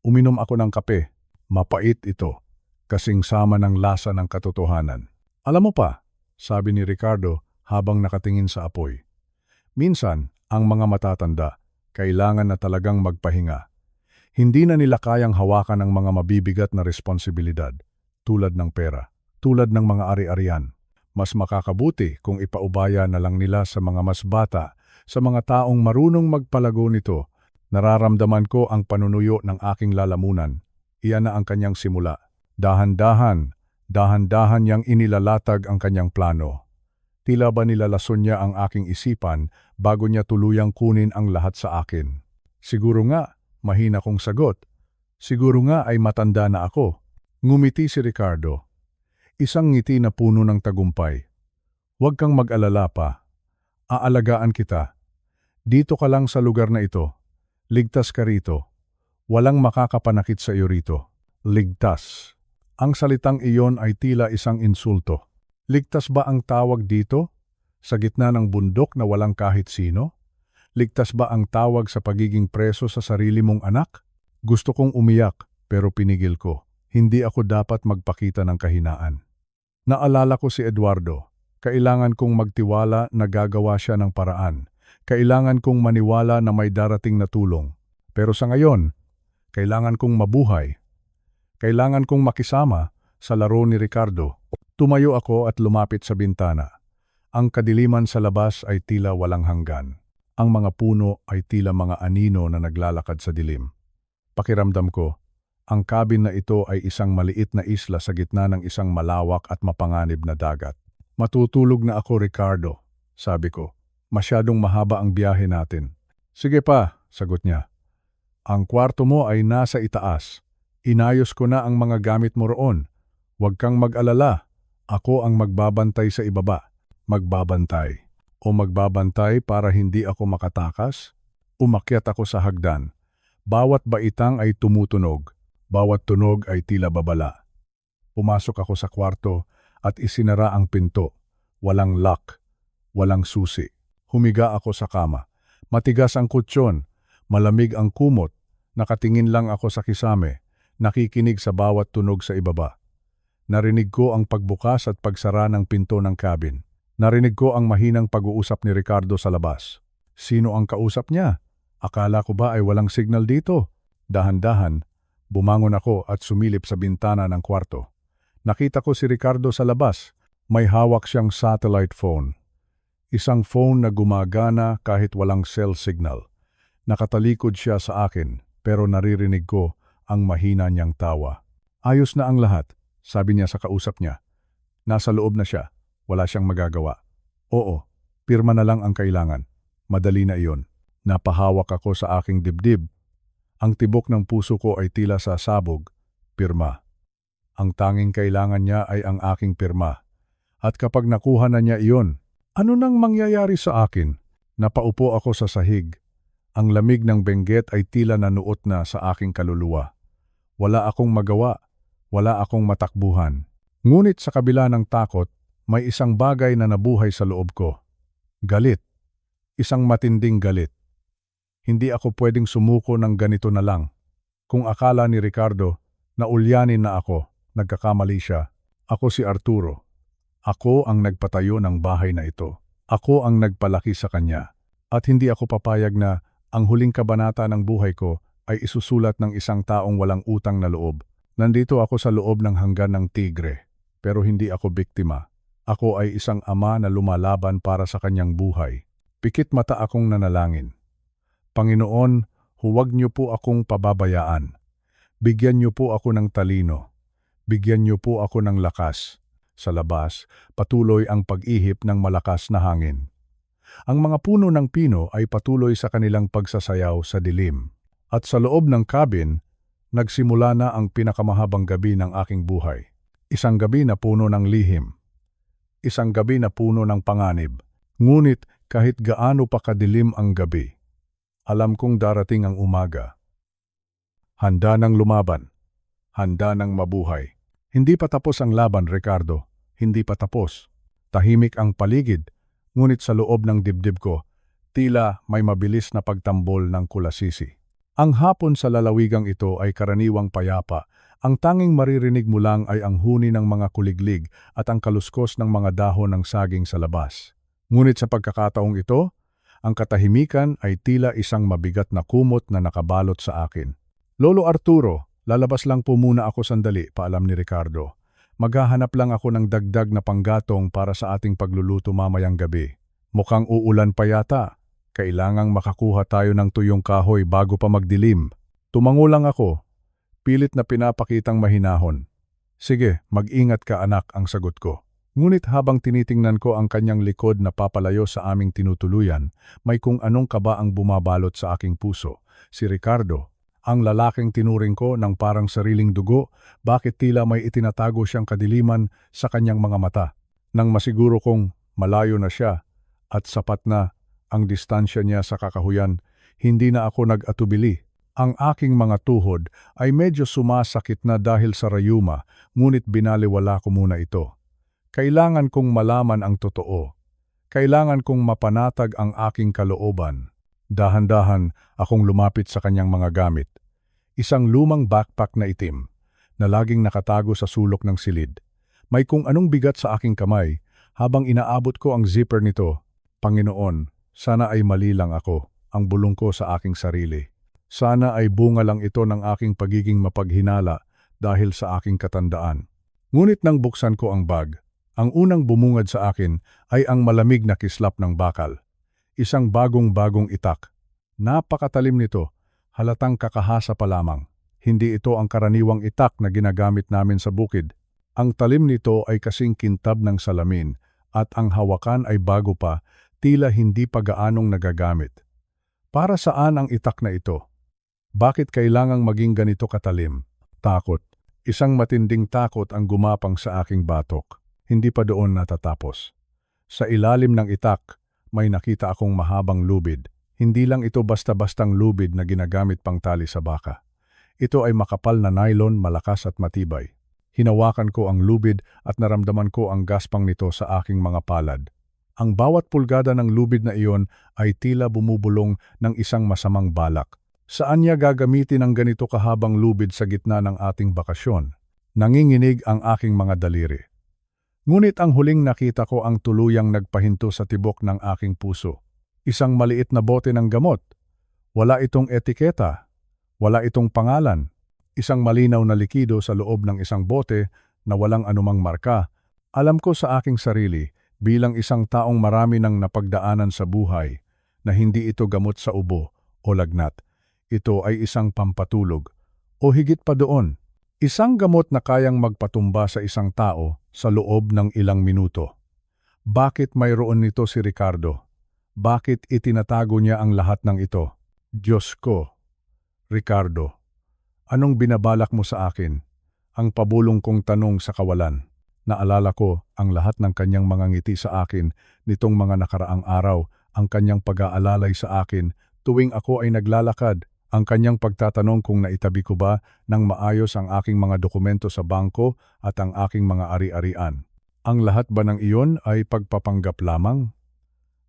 Uminom ako ng kape. Mapait ito. Kasing sama ng lasa ng katotohanan. Alam mo pa, sabi ni Ricardo habang nakatingin sa apoy. Minsan, ang mga matatanda, kailangan na talagang magpahinga. Hindi na nila kayang hawakan ang mga mabibigat na responsibilidad, tulad ng pera. Tulad ng mga ari-arian, mas makakabuti kung ipaubaya na lang nila sa mga mas bata, sa mga taong marunong magpalago nito. Nararamdaman ko ang panunuyo ng aking lalamunan. Iyan na ang kanyang simula. Dahan-dahan niyang inilalatag ang kanyang plano. Tila ba nilalason niya ang aking isipan bago niya tuluyang kunin ang lahat sa akin. Siguro nga, mahina kong sagot. Siguro nga ay matanda na ako. Ngumiti si Ricardo. Isang ngiti na puno ng tagumpay. Huwag kang mag-alala pa. Aalagaan kita. Dito ka lang sa lugar na ito. Ligtas ka rito. Walang makakapanakit sa iyo rito. Ligtas. Ang salitang iyon ay tila isang insulto. Ligtas ba ang tawag dito? Sa gitna ng bundok na walang kahit sino? Ligtas ba ang tawag sa pagiging preso sa sarili mong anak? Gusto kong umiyak, pero pinigil ko. Hindi ako dapat magpakita ng kahinaan. Naalala ko si Eduardo. Kailangan kong magtiwala na gagawa siya ng paraan. Kailangan kong maniwala na may darating na tulong. Pero sa ngayon, kailangan kong mabuhay. Kailangan kong makisama sa laro ni Ricardo. Tumayo ako at lumapit sa bintana. Ang kadiliman sa labas ay tila walang hanggan. Ang mga puno ay tila mga anino na naglalakad sa dilim. Pakiramdam ko, ang cabin na ito ay isang maliit na isla sa gitna ng isang malawak at mapanganib na dagat. Matutulog na ako, Ricardo, sabi ko. Masyadong mahaba ang biyahe natin. Sige pa, sagot niya. Ang kwarto mo ay nasa itaas. Inayos ko na ang mga gamit mo roon. Huwag kang mag-alala. Ako ang magbabantay sa ibaba. Magbabantay. O magbabantay para hindi ako makatakas? Umakyat ako sa hagdan. Bawat baitang ay tumutunog. Bawat tunog ay tila babala. Pumasok ako sa kwarto at isinara ang pinto. Walang lock, walang susi. Humiga ako sa kama. Matigas ang kutsyon, malamig ang kumot. Nakatingin lang ako sa kisame, nakikinig sa bawat tunog sa ibaba. Narinig ko ang pagbukas at pagsara ng pinto ng cabin. Narinig ko ang mahinang pag-uusap ni Ricardo sa labas. Sino ang kausap niya? Akala ko ba ay walang signal dito? Dahan-dahan, bumangon ako at sumilip sa bintana ng kwarto. Nakita ko si Ricardo sa labas. May hawak siyang satellite phone. Isang phone na gumagana kahit walang cell signal. Nakatalikod siya sa akin, pero naririnig ko ang mahina niyang tawa. Ayos na ang lahat, sabi niya sa kausap niya. Nasa loob na siya, wala siyang magagawa. Oo, pirma na lang ang kailangan. Madali na iyon. Napahawak ako sa aking dibdib. Ang tibok ng puso ko ay tila sasabog. Pirma. Ang tanging kailangan niya ay ang aking pirma. At kapag nakuha na niya iyon, ano nang mangyayari sa akin? Napaupo ako sa sahig. Ang lamig ng Benguet ay tila nanuot na sa aking kaluluwa. Wala akong magawa. Wala akong matakbuhan. Ngunit sa kabila ng takot, may isang bagay na nabuhay sa loob ko. Galit. Isang matinding galit. Hindi ako pwedeng sumuko ng ganito na lang. Kung akala ni Ricardo na ulyanin na ako, nagkakamali siya. Ako si Arturo. Ako ang nagpatayo ng bahay na ito. Ako ang nagpalaki sa kanya. At hindi ako papayag na ang huling kabanata ng buhay ko ay isusulat ng isang taong walang utang na loob. Nandito ako sa loob ng hanggan ng tigre. Pero hindi ako biktima. Ako ay isang ama na lumalaban para sa kanyang buhay. Pikit mata akong nanalangin. Panginoon, huwag niyo po akong pababayaan. Bigyan niyo po ako ng talino. Bigyan niyo po ako ng lakas. Sa labas, patuloy ang pag-ihip ng malakas na hangin. Ang mga puno ng pino ay patuloy sa kanilang pagsasayaw sa dilim. At sa loob ng cabin, nagsimula na ang pinakamahabang gabi ng aking buhay. Isang gabi na puno ng lihim. Isang gabi na puno ng panganib. Ngunit kahit gaano pa kadilim ang gabi, alam kong darating ang umaga. Handa ng lumaban. Handa ng mabuhay. Hindi pa tapos ang laban, Ricardo. Hindi pa tapos. Tahimik ang paligid, ngunit sa loob ng dibdib ko, tila may mabilis na pagtambol ng kulasisi. Ang hapon sa lalawigang ito ay karaniwang payapa. Ang tanging maririnig mo lang ay ang huni ng mga kuliglig at ang kaluskos ng mga dahon ng saging sa labas. Ngunit sa pagkakataong ito, ang katahimikan ay tila isang mabigat na kumot na nakabalot sa akin. Lolo Arturo, lalabas lang po muna ako sandali, paalam ni Ricardo. Maghahanap lang ako ng dagdag na panggatong para sa ating pagluluto mamayang gabi. Mukhang uulan pa yata. Kailangang makakuha tayo ng tuyong kahoy bago pa magdilim. Tumango lang ako. Pilit na pinapakitang mahinahon. Sige, mag-ingat ka anak, ang sagot ko. Ngunit habang tinitingnan ko ang kanyang likod na papalayo sa aming tinutuluyan, may kung anong kaba ang bumabalot sa aking puso. Si Ricardo, ang lalaking tinuring ko ng parang sariling dugo, bakit tila may itinatago siyang kadiliman sa kanyang mga mata. Nang masiguro kong malayo na siya at sapat na ang distansya niya sa kakahuyan, hindi na ako nag-atubili. Ang aking mga tuhod ay medyo sumasakit na dahil sa rayuma, ngunit binaliwala ko muna ito. Kailangan kong malaman ang totoo. Kailangan kong mapanatag ang aking kalooban. Dahan-dahan akong lumapit sa kanyang mga gamit. Isang lumang backpack na itim, na laging nakatago sa sulok ng silid. May kung anong bigat sa aking kamay habang inaabot ko ang zipper nito. Panginoon, sana ay mali lang ako, ang bulong ko sa aking sarili. Sana ay bunga lang ito ng aking pagiging mapaghinala dahil sa aking katandaan. Ngunit nang buksan ko ang bag, ang unang bumungad sa akin ay ang malamig na kislap ng bakal. Isang bagong-bagong itak. Napakatalim nito, halatang kakahasa pa lamang. Hindi ito ang karaniwang itak na ginagamit namin sa bukid. Ang talim nito ay kasing kintab ng salamin at ang hawakan ay bago pa, tila hindi pa gaanong nagagamit. Para saan ang itak na ito? Bakit kailangang maging ganito katalim? Takot. Isang matinding takot ang gumapang sa aking batok. Hindi pa doon natatapos. Sa ilalim ng itak, may nakita akong mahabang lubid. Hindi lang ito basta-bastang lubid na ginagamit pang tali sa baka. Ito ay makapal na nylon, malakas at matibay. Hinawakan ko ang lubid at naramdaman ko ang gaspang nito sa aking mga palad. Ang bawat pulgada ng lubid na iyon ay tila bumubulong ng isang masamang balak. Saan niya gagamitin ang ganito kahabang lubid sa gitna ng ating bakasyon? Nanginginig ang aking mga daliri. Ngunit ang huling nakita ko ang tuluyang nagpahinto sa tibok ng aking puso. Isang maliit na bote ng gamot. Wala itong etiketa. Wala itong pangalan. Isang malinaw na likido sa loob ng isang bote na walang anumang marka. Alam ko sa aking sarili bilang isang taong marami nang napagdaanan sa buhay na hindi ito gamot sa ubo o lagnat. Ito ay isang pampatulog o higit pa doon. Isang gamot na kayang magpatumba sa isang tao sa loob ng ilang minuto. Bakit mayroon nito si Ricardo? Bakit itinatago niya ang lahat ng ito? Diyos ko, Ricardo, anong binabalak mo sa akin? Ang pabulong kong tanong sa kawalan. Naalala ko ang lahat ng kanyang mga ngiti sa akin nitong mga nakaraang araw, ang kanyang pag-aalalay sa akin tuwing ako ay naglalakad, ang kanyang pagtatanong kung naitabi ko ba ng maayos ang aking mga dokumento sa bangko at ang aking mga ari-arian. Ang lahat ba ng iyon ay pagpapanggap lamang?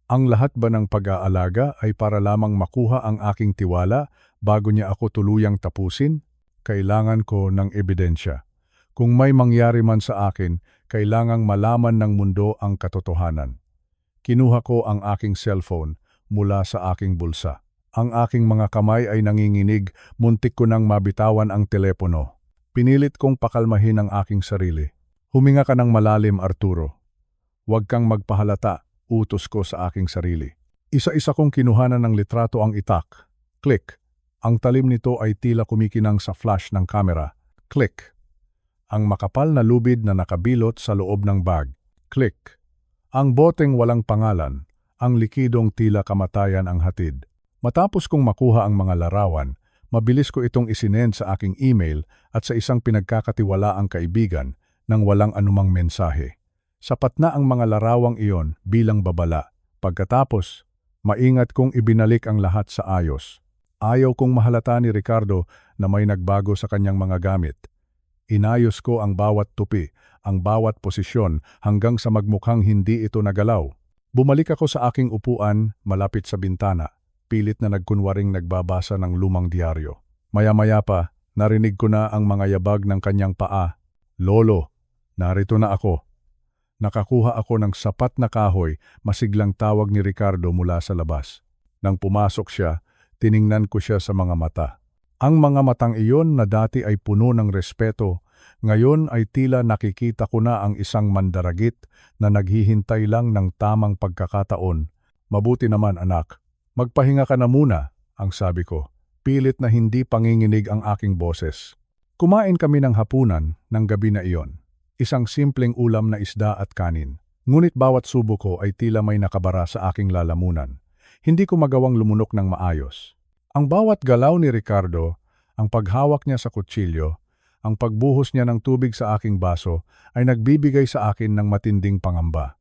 Ang lahat ba ng pag-aalaga ay para lamang makuha ang aking tiwala bago niya ako tuluyang tapusin? Kailangan ko ng ebidensya. Kung may mangyari man sa akin, kailangang malaman ng mundo ang katotohanan. Kinuha ko ang aking cellphone mula sa aking bulsa. Ang aking mga kamay ay nanginginig, muntik ko nang mabitawan ang telepono. Pinilit kong pakalmahin ang aking sarili. Huminga ka ng malalim, Arturo. Huwag kang magpahalata, utos ko sa aking sarili. Isa-isa kong kinuhanan ng litrato ang itak. Click. Ang talim nito ay tila kumikinang sa flash ng kamera. Click. Ang makapal na lubid na nakabilot sa loob ng bag. Click. Ang boteng walang pangalan, ang likidong tila kamatayan ang hatid. Matapos kong makuha ang mga larawan, mabilis ko itong isinend sa aking email at sa isang pinagkakatiwalaang kaibigan nang walang anumang mensahe. Sapat na ang mga larawang iyon bilang babala. Pagkatapos, maingat kong ibinalik ang lahat sa ayos. Ayaw kong mahalata ni Ricardo na may nagbago sa kanyang mga gamit. Inayos ko ang bawat tupi, ang bawat posisyon hanggang sa magmukhang hindi ito nagalaw. Bumalik ako sa aking upuan malapit sa bintana, pilit na nagkunwaring nagbabasa ng lumang diaryo. Maya-maya pa, narinig ko na ang mga yabag ng kanyang paa. Lolo, narito na ako. Nakakuha ako ng sapat na kahoy, masiglang tawag ni Ricardo mula sa labas. Nang pumasok siya, tiningnan ko siya sa mga mata. Ang mga matang iyon na dati ay puno ng respeto, ngayon ay tila nakikita ko na ang isang mandaragit na naghihintay lang ng tamang pagkakataon. Mabuti naman, anak. Magpahinga ka na muna, ang sabi ko. Pilit na hindi panginginig ang aking boses. Kumain kami ng hapunan ng gabi na iyon. Isang simpleng ulam na isda at kanin. Ngunit bawat subo ko ay tila may nakabara sa aking lalamunan. Hindi ko magawang lumunok ng maayos. Ang bawat galaw ni Ricardo, ang paghawak niya sa kutsilyo, ang pagbuhos niya ng tubig sa aking baso ay nagbibigay sa akin ng matinding pangamba.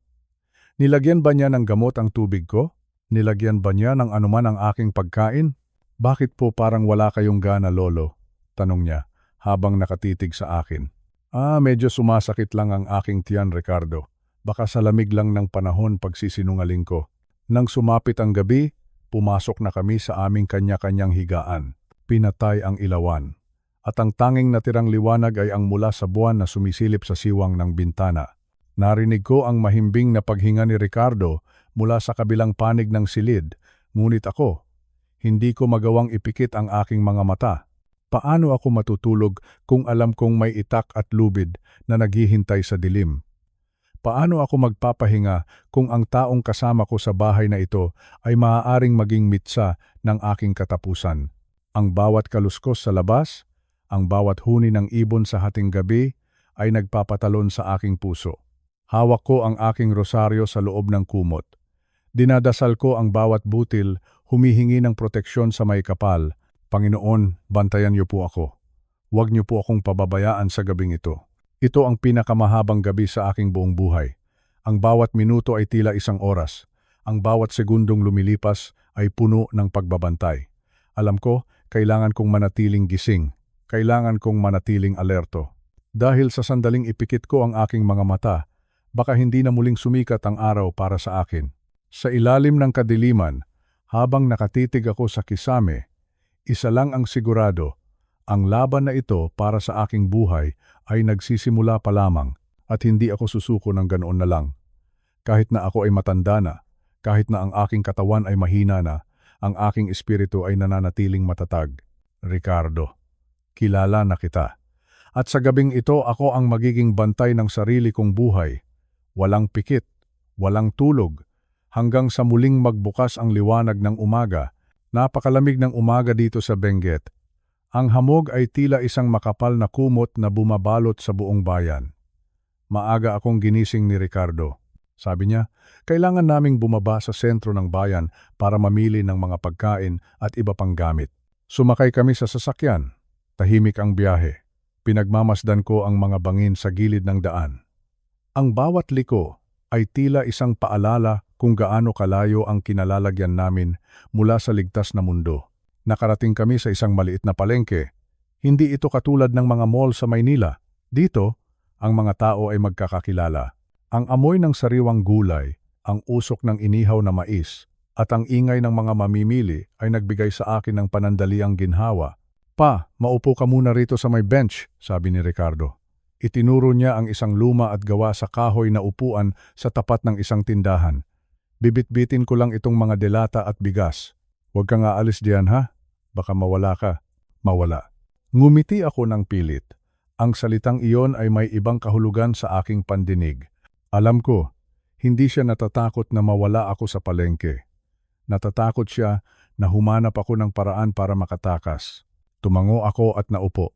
Nilagyan ba niya ng gamot ang tubig ko? Nilagyan ba niya ng anuman ang aking pagkain? Bakit po parang wala kayong gana, Lolo? Tanong niya habang nakatitig sa akin. Medyo sumasakit lang ang aking tiyan, Ricardo. Baka sa lamig lang ng panahon pagsisinungaling ko. Nang sumapit ang gabi, pumasok na kami sa aming kanya-kanyang higaan. Pinatay ang ilawan. At ang tanging natirang liwanag ay ang mula sa buwan na sumisilip sa siwang ng bintana. Narinig ko ang mahimbing na paghinga ni Ricardo mula sa kabilang panig ng silid, ngunit ako, hindi ko magawang ipikit ang aking mga mata. Paano ako matutulog kung alam kong may itak at lubid na naghihintay sa dilim? Paano ako magpapahinga kung ang taong kasama ko sa bahay na ito ay maaaring maging mitsa ng aking katapusan? Ang bawat kaluskos sa labas, ang bawat huni ng ibon sa hating gabi ay nagpapatalon sa aking puso. Hawak ko ang aking rosaryo sa loob ng kumot. Dinadasal ko ang bawat butil, humihingi ng proteksyon sa may kapal. Panginoon, bantayan niyo po ako. Huwag niyo po akong pababayaan sa gabing ito. Ito ang pinakamahabang gabi sa aking buong buhay. Ang bawat minuto ay tila isang oras. Ang bawat segundong lumilipas ay puno ng pagbabantay. Alam ko, kailangan kong manatiling gising. Kailangan kong manatiling alerto. Dahil sa sandaling ipikit ko ang aking mga mata, baka hindi na muling sumikat ang araw para sa akin. Sa ilalim ng kadiliman, habang nakatitig ako sa kisame, isa lang ang sigurado, ang laban na ito para sa aking buhay ay nagsisimula pa lamang at hindi ako susuko ng ganoon na lang. Kahit na ako ay matanda na, kahit na ang aking katawan ay mahina na, ang aking espiritu ay nananatiling matatag. Ricardo, kilala na kita. At sa gabing ito ako ang magiging bantay ng sarili kong buhay. Walang pikit, walang tulog, hanggang sa muling magbukas ang liwanag ng umaga. Napakalamig ng umaga dito sa Benguet. Ang hamog ay tila isang makapal na kumot na bumabalot sa buong bayan. Maaga akong ginising ni Ricardo. Sabi niya, kailangan naming bumaba sa sentro ng bayan para mamili ng mga pagkain at iba pang gamit. Sumakay kami sa sasakyan. Tahimik ang biyahe. Pinagmamasdan ko ang mga bangin sa gilid ng daan. Ang bawat liko ay tila isang paalala kung gaano kalayo ang kinalalagyan namin mula sa ligtas na mundo. Nakarating kami sa isang maliit na palengke. Hindi ito katulad ng mga mall sa Maynila. Dito, ang mga tao ay magkakakilala. Ang amoy ng sariwang gulay, ang usok ng inihaw na mais, at ang ingay ng mga mamimili ay nagbigay sa akin ng panandaliang ginhawa. Pa, maupo ka muna rito sa may bench, sabi ni Ricardo. Itinuro niya ang isang luma at gawa sa kahoy na upuan sa tapat ng isang tindahan. Bibit-bitin ko lang itong mga delata at bigas. Huwag kang aalis diyan ha, baka mawala ka. Mawala. Ngumiti ako ng pilit. Ang salitang iyon ay may ibang kahulugan sa aking pandinig. Alam ko, hindi siya natatakot na mawala ako sa palengke. Natatakot siya na humanap ako ng paraan para makatakas. Tumango ako at naupo.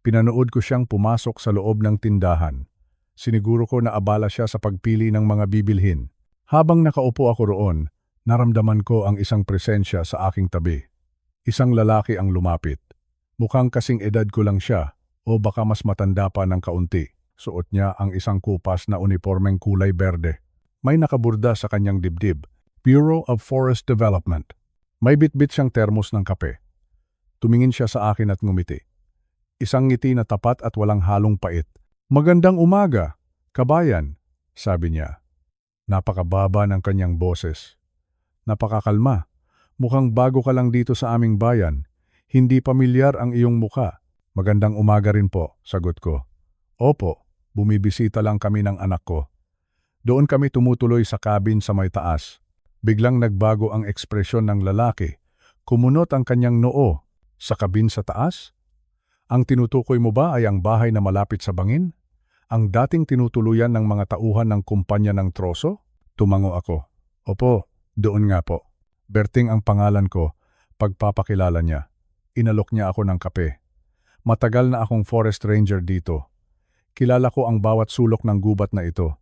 Pinanood ko siyang pumasok sa loob ng tindahan. Siniguro ko na abala siya sa pagpili ng mga bibilhin. Habang nakaupo ako roon, naramdaman ko ang isang presensya sa aking tabi. Isang lalaki ang lumapit. Mukhang kasing edad ko lang siya o baka mas matanda pa ng kaunti. Suot niya ang isang kupas na unipormeng kulay berde. May nakaburda sa kanyang dibdib, Bureau of Forest Development. May bitbit siyang termos ng kape. Tumingin siya sa akin at ngumiti. Isang ngiti na tapat at walang halong pait. Magandang umaga, kabayan, sabi niya. Napakababa ng kanyang boses. Napakakalma. Mukhang bago ka lang dito sa aming bayan. Hindi pamilyar ang iyong muka. Magandang umaga rin po, sagot ko. Opo, bumibisita lang kami ng anak ko. Doon kami tumutuloy sa cabin sa may taas. Biglang nagbago ang ekspresyon ng lalaki. Kumunot ang kanyang noo. Sa cabin sa taas? Ang tinutukoy mo ba ay ang bahay na malapit sa bangin? Ang dating tinutuluyan ng mga tauhan ng kumpanya ng troso? Tumango ako. Opo, doon nga po. Berting ang pangalan ko, pagpapakilala niya. Inalok niya ako ng kape. Matagal na akong forest ranger dito. Kilala ko ang bawat sulok ng gubat na ito.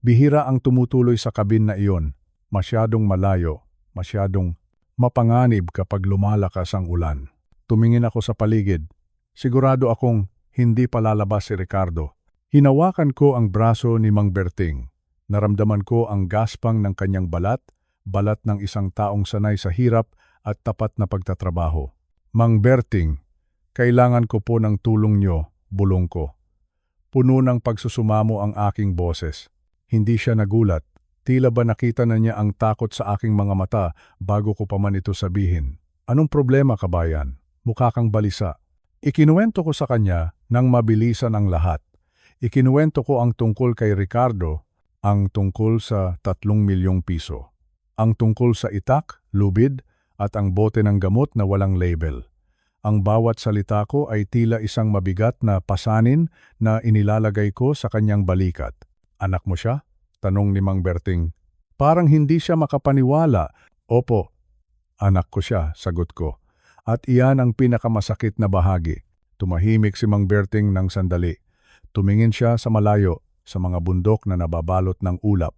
Bihira ang tumutuloy sa kabin na iyon. Masyadong malayo, masyadong mapanganib kapag lumalakas ang ulan. Tumingin ako sa paligid. Sigurado akong hindi palalabas si Ricardo. Hinawakan ko ang braso ni Mang Berting. Naramdaman ko ang gaspang ng kanyang balat ng isang taong sanay sa hirap at tapat na pagtatrabaho. Mang Berting, kailangan ko po ng tulong niyo, bulong ko. Puno ng pagsusumamo ang aking boses. Hindi siya nagulat. Tila ba nakita na niya ang takot sa aking mga mata bago ko pa man ito sabihin. Anong problema, kabayan? Mukha kang balisa. Ikinuwento ko sa kanya nang mabilisan ang lahat. Ikinuwento ko ang tungkol kay Ricardo, ang tungkol sa 3 milyong piso. Ang tungkol sa itak, lubid, at ang bote ng gamot na walang label. Ang bawat salita ko ay tila isang mabigat na pasanin na inilalagay ko sa kanyang balikat. Anak mo siya? Tanong ni Mang Berting. Parang hindi siya makapaniwala. Opo, anak ko siya, sagot ko. At iyan ang pinakamasakit na bahagi. Tumahimik si Mang Berting ng sandali. Tumingin siya sa malayo, sa mga bundok na nababalot ng ulap.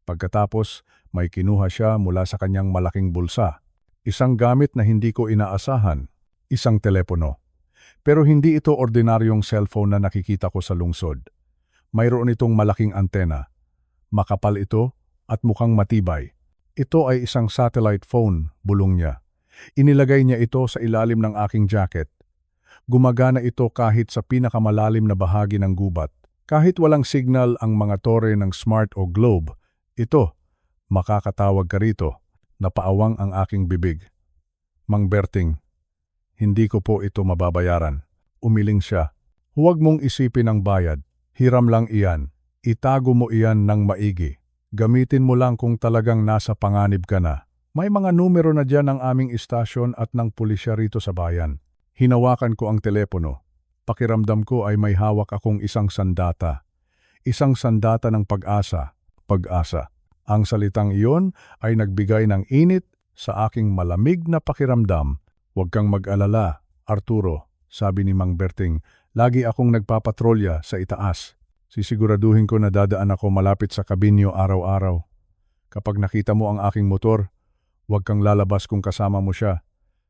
Pagkatapos, may kinuha siya mula sa kanyang malaking bulsa. Isang gamit na hindi ko inaasahan. Isang telepono. Pero hindi ito ordinaryong cellphone na nakikita ko sa lungsod. Mayroon itong malaking antena. Makapal ito at mukhang matibay. Ito ay isang satellite phone, bulong niya. Inilagay niya ito sa ilalim ng aking jacket. Gumagana ito kahit sa pinakamalalim na bahagi ng gubat. Kahit walang signal ang mga tore ng Smart o Globe, ito, makakatawag ka rito. Napaawang ang aking bibig. Mang Berting, hindi ko po ito mababayaran. Umiling siya. Huwag mong isipin ang bayad. Hiram lang iyan. Itago mo iyan ng maigi. Gamitin mo lang kung talagang nasa panganib ka na. May mga numero na dyan ng aming istasyon at ng pulisya rito sa bayan. Hinawakan ko ang telepono. Pakiramdam ko ay may hawak akong isang sandata. Isang sandata ng pag-asa. Pag-asa. Ang salitang iyon ay nagbigay ng init sa aking malamig na pakiramdam. Huwag kang mag-alala, Arturo, sabi ni Mang Berting. Lagi akong nagpapatrolya sa itaas. Sisiguraduhin ko na dadaan ako malapit sa kabinyo araw-araw. Kapag nakita mo ang aking motor, huwag kang lalabas kung kasama mo siya.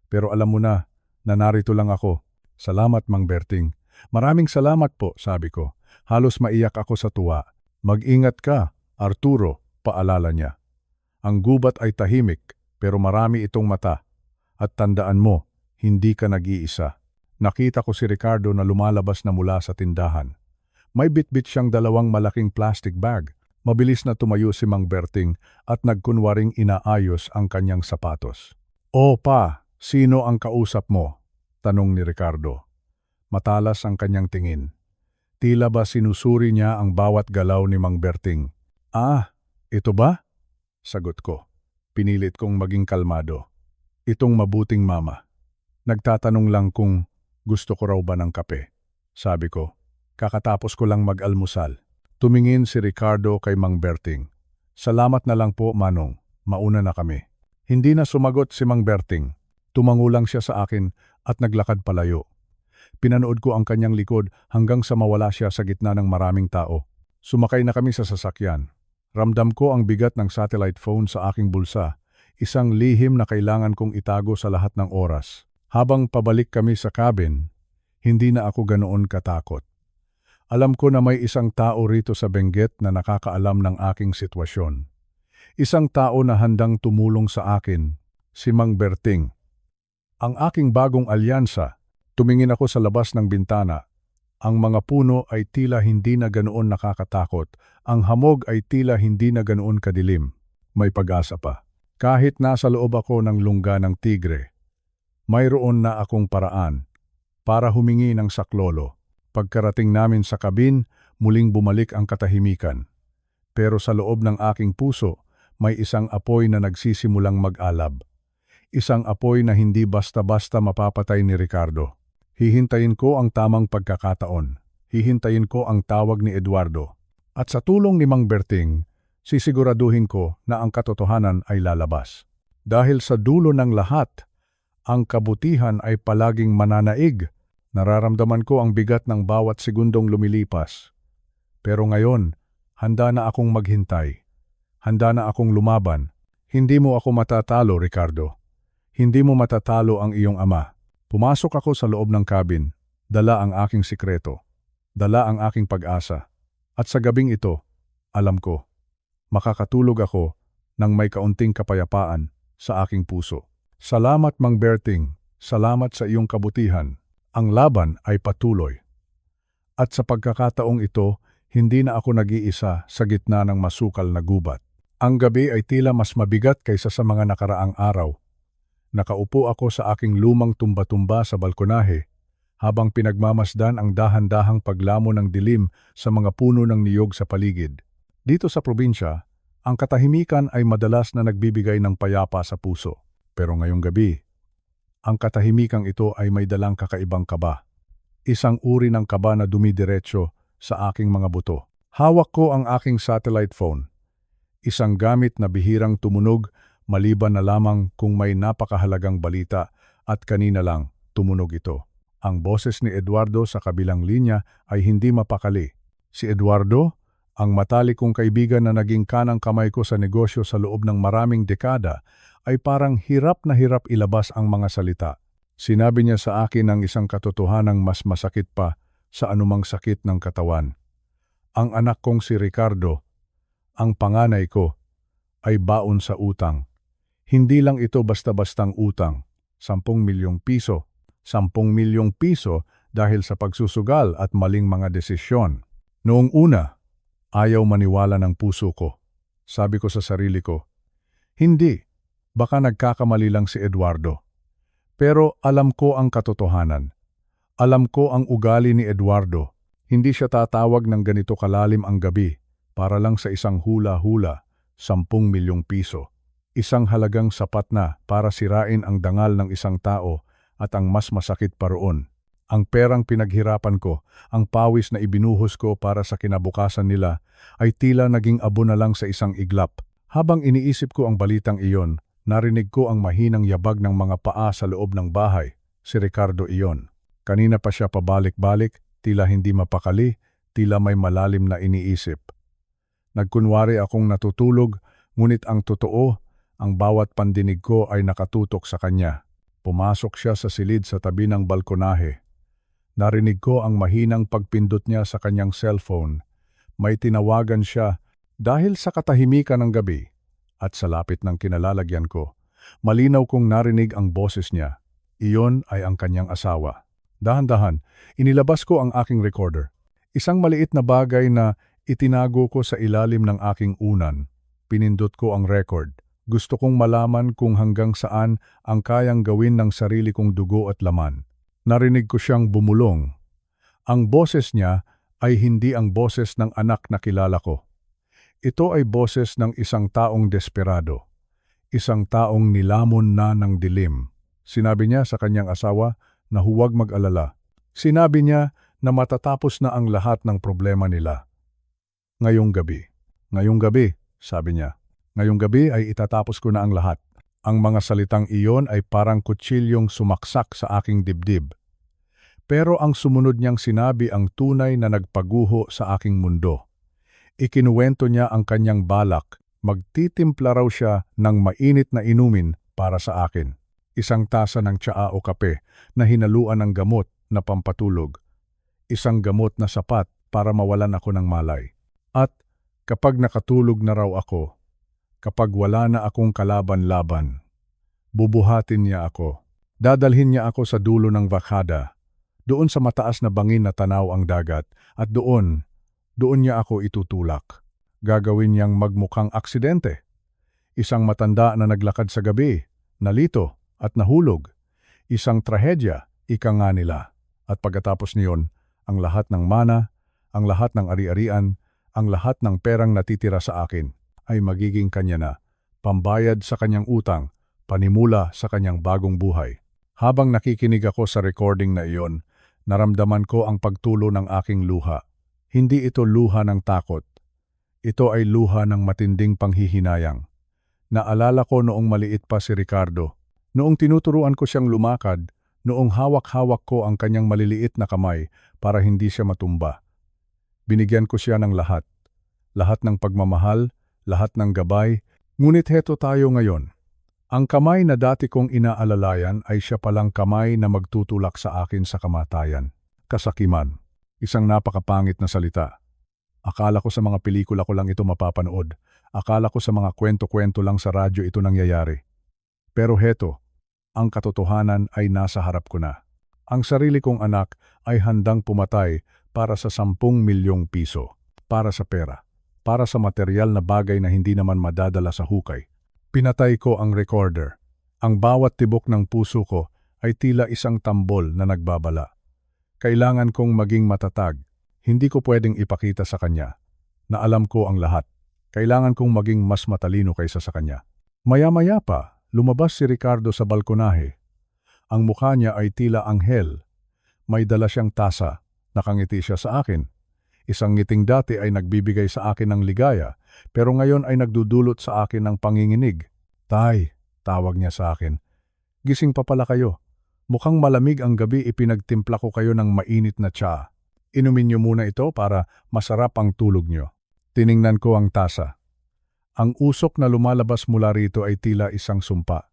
Pero alam mo na narito lang ako. Salamat, Mang Berting. Maraming salamat po, sabi ko. Halos maiyak ako sa tuwa. Mag-ingat ka, Arturo, paalala niya. Ang gubat ay tahimik, pero marami itong mata. At tandaan mo, hindi ka nag-iisa. Nakita ko si Ricardo na lumalabas na mula sa tindahan. May bitbit siyang 2 malaking plastic bag. Mabilis na tumayo si Mang Berting at nagkunwaring inaayos ang kanyang sapatos. "O pa, sino ang kausap mo?" tanong ni Ricardo. Matalas ang kanyang tingin. Tila ba sinusuri niya ang bawat galaw ni Mang Berting. "Ah, ito ba?" sagot ko. Pinilit kong maging kalmado. "Itong mabuting mama. Nagtatanong lang kung gusto ko raw ba ng kape." Sabi ko, kakatapos ko lang mag-almusal. Tumingin si Ricardo kay Mang Berting. "Salamat na lang po, Manong. Mauna na kami." Hindi na sumagot si Mang Berting. Tumango lang siya sa akin at naglakad palayo. Pinanood ko ang kanyang likod hanggang sa mawala siya sa gitna ng maraming tao. Sumakay na kami sa sasakyan. Ramdam ko ang bigat ng satellite phone sa aking bulsa, isang lihim na kailangan kong itago sa lahat ng oras. Habang pabalik kami sa cabin, hindi na ako ganoon katakot. Alam ko na may isang tao rito sa Benguet na nakakaalam ng aking sitwasyon. Isang tao na handang tumulong sa akin, si Mang Berting. Ang aking bagong alyansa. Tumingin ako sa labas ng bintana. Ang mga puno ay tila hindi na ganoon nakakatakot. Ang hamog ay tila hindi na ganoon kadilim. May pag-asa pa. Kahit nasa loob ako ng lungga ng tigre, mayroon na akong paraan para humingi ng saklolo. Pagkarating namin sa kabin, muling bumalik ang katahimikan. Pero sa loob ng aking puso, may isang apoy na nagsisimulang mag-alab. Isang apoy na hindi basta-basta mapapatay ni Ricardo. Hihintayin ko ang tamang pagkakataon. Hihintayin ko ang tawag ni Eduardo. At sa tulong ni Mang Berting, sisiguraduhin ko na ang katotohanan ay lalabas. Dahil sa dulo ng lahat, ang kabutihan ay palaging mananaig. Nararamdaman ko ang bigat ng bawat segundong lumilipas. Pero ngayon, handa na akong maghintay. Handa na akong lumaban. Hindi mo ako matatalo, Ricardo. Hindi mo matatalo ang iyong ama. Pumasok ako sa loob ng cabin. Dala ang aking sikreto. Dala ang aking pag-asa. At sa gabing ito, alam ko, makakatulog ako nang may kaunting kapayapaan sa aking puso. Salamat, Mang Berting. Salamat sa iyong kabutihan. Ang laban ay patuloy. At sa pagkakataong ito, hindi na ako nag-iisa sa gitna ng masukal na gubat. Ang gabi ay tila mas mabigat kaysa sa mga nakaraang araw. Nakaupo ako sa aking lumang tumba-tumba sa balkonahe habang pinagmamasdan ang dahan-dahang paglamo ng dilim sa mga puno ng niyog sa paligid. Dito sa probinsya, ang katahimikan ay madalas na nagbibigay ng payapa sa puso. Pero ngayong gabi, ang katahimikang ito ay may dalang kakaibang kaba. Isang uri ng kaba na dumidiretso sa aking mga buto. Hawak ko ang aking satellite phone. Isang gamit na bihirang tumunog maliban na lamang kung may napakahalagang balita at kanina lang tumunog ito. Ang boses ni Eduardo sa kabilang linya ay hindi mapakali. Si Eduardo, ang matalik kong kaibigan na naging kanang kamay ko sa negosyo sa loob ng maraming dekada, ay parang hirap na hirap ilabas ang mga salita. Sinabi niya sa akin ang isang katotohanang mas masakit pa sa anumang sakit ng katawan. Ang anak kong si Ricardo, ang panganay ko, ay baon sa utang. Hindi lang ito basta-bastang utang, 10 milyong piso. 10 milyong piso dahil sa pagsusugal at maling mga desisyon. Noong una, ayaw maniwala ng puso ko. Sabi ko sa sarili ko, hindi. Baka nagkakamali lang si Eduardo. Pero alam ko ang katotohanan. Alam ko ang ugali ni Eduardo. Hindi siya tatawag ng ganito kalalim ang gabi para lang sa isang hula-hula, 10 milyong piso. Isang halagang sapat na para sirain ang dangal ng isang tao at ang mas masakit pa roon. Ang perang pinaghirapan ko, ang pawis na ibinuhos ko para sa kinabukasan nila ay tila naging abo na lang sa isang iglap. Habang iniisip ko ang balitang iyon, narinig ko ang mahinang yabag ng mga paa sa loob ng bahay. Si Ricardo iyon. Kanina pa siya pabalik-balik, tila hindi mapakali, tila may malalim na iniisip. Nagkunwari akong natutulog, ngunit ang totoo, ang bawat pandinig ko ay nakatutok sa kanya. Pumasok siya sa silid sa tabi ng balkonahe. Narinig ko ang mahinang pagpindot niya sa kanyang cellphone. May tinawagan siya dahil sa katahimikan ng gabi at sa lapit ng kinalalagyan ko. Malinaw kong narinig ang boses niya. Iyon ay ang kanyang asawa. Dahan-dahan, inilabas ko ang aking recorder. Isang maliit na bagay na itinago ko sa ilalim ng aking unan. Pinindot ko ang record. Gusto kong malaman kung hanggang saan ang kayang gawin ng sarili kong dugo at laman. Narinig ko siyang bumulong. Ang boses niya ay hindi ang boses ng anak na kilala ko. Ito ay boses ng isang taong desperado. Isang taong nilamon na ng dilim. Sinabi niya sa kanyang asawa na huwag mag-alala. Sinabi niya na matatapos na ang lahat ng problema nila. Ngayong gabi, sabi niya. Ngayong gabi ay itatapos ko na ang lahat. Ang mga salitang iyon ay parang kutsilyong sumaksak sa aking dibdib. Pero ang sumunod niyang sinabi ang tunay na nagpaguho sa aking mundo. Ikinuwento niya ang kanyang balak, magtitimpla raw siya ng mainit na inumin para sa akin. Isang tasa ng tsaa o kape na hinaluan ng gamot na pampatulog. Isang gamot na sapat para mawalan ako ng malay. At kapag nakatulog na raw ako, kapag wala na akong kalaban-laban, bubuhatin niya ako. Dadalhin niya ako sa dulo ng Vakhada. Doon sa mataas na bangin na tanaw ang dagat at doon niya ako itutulak. Gagawin niyang magmukhang aksidente. Isang matanda na naglakad sa gabi, nalito at nahulog. Isang trahedya, ika nga nila. At pagkatapos niyon, ang lahat ng mana, ang lahat ng ari-arian, ang lahat ng perang natitira sa akin ay magiging kanya na, pambayad sa kanyang utang, panimula sa kanyang bagong buhay. Habang nakikinig ako sa recording na iyon, naramdaman ko ang pagtulo ng aking luha. Hindi ito luha ng takot. Ito ay luha ng matinding panghihinayang. Naalala ko noong maliit pa si Ricardo. Noong tinuturuan ko siyang lumakad, noong hawak-hawak ko ang kanyang maliliit na kamay para hindi siya matumba. Binigyan ko siya ng lahat. Lahat ng pagmamahal, lahat ng gabay, ngunit heto tayo ngayon. Ang kamay na dati kong inaalalayan ay siya palang kamay na magtutulak sa akin sa kamatayan. Kasakiman. Isang napakapangit na salita. Akala ko sa mga pelikula ko lang ito mapapanood. Akala ko sa mga kwento-kwento lang sa radyo ito nangyayari. Pero heto, ang katotohanan ay nasa harap ko na. Ang sarili kong anak ay handang pumatay para sa 10 milyong piso. Para sa pera. Para sa material na bagay na hindi naman madadala sa hukay. Pinatay ko ang recorder. Ang bawat tibok ng puso ko ay tila isang tambol na nagbabala. Kailangan kong maging matatag. Hindi ko pwedeng ipakita sa kanya na alam ko ang lahat. Kailangan kong maging mas matalino kaysa sa kanya. Maya-maya pa, lumabas si Ricardo sa balkonahe. Ang mukha niya ay tila anghel. May dala siyang tasa. Nakangiti siya sa akin. Isang ngiting dati ay nagbibigay sa akin ng ligaya, pero ngayon ay nagdudulot sa akin ng panginginig. Tay, tawag niya sa akin. Gising pa pala kayo. Mukhang malamig ang gabi, ipinagtimpla ko kayo ng mainit na tsaa. Inumin niyo muna ito para masarap ang tulog niyo. Tiningnan ko ang tasa. Ang usok na lumalabas mula rito ay tila isang sumpa.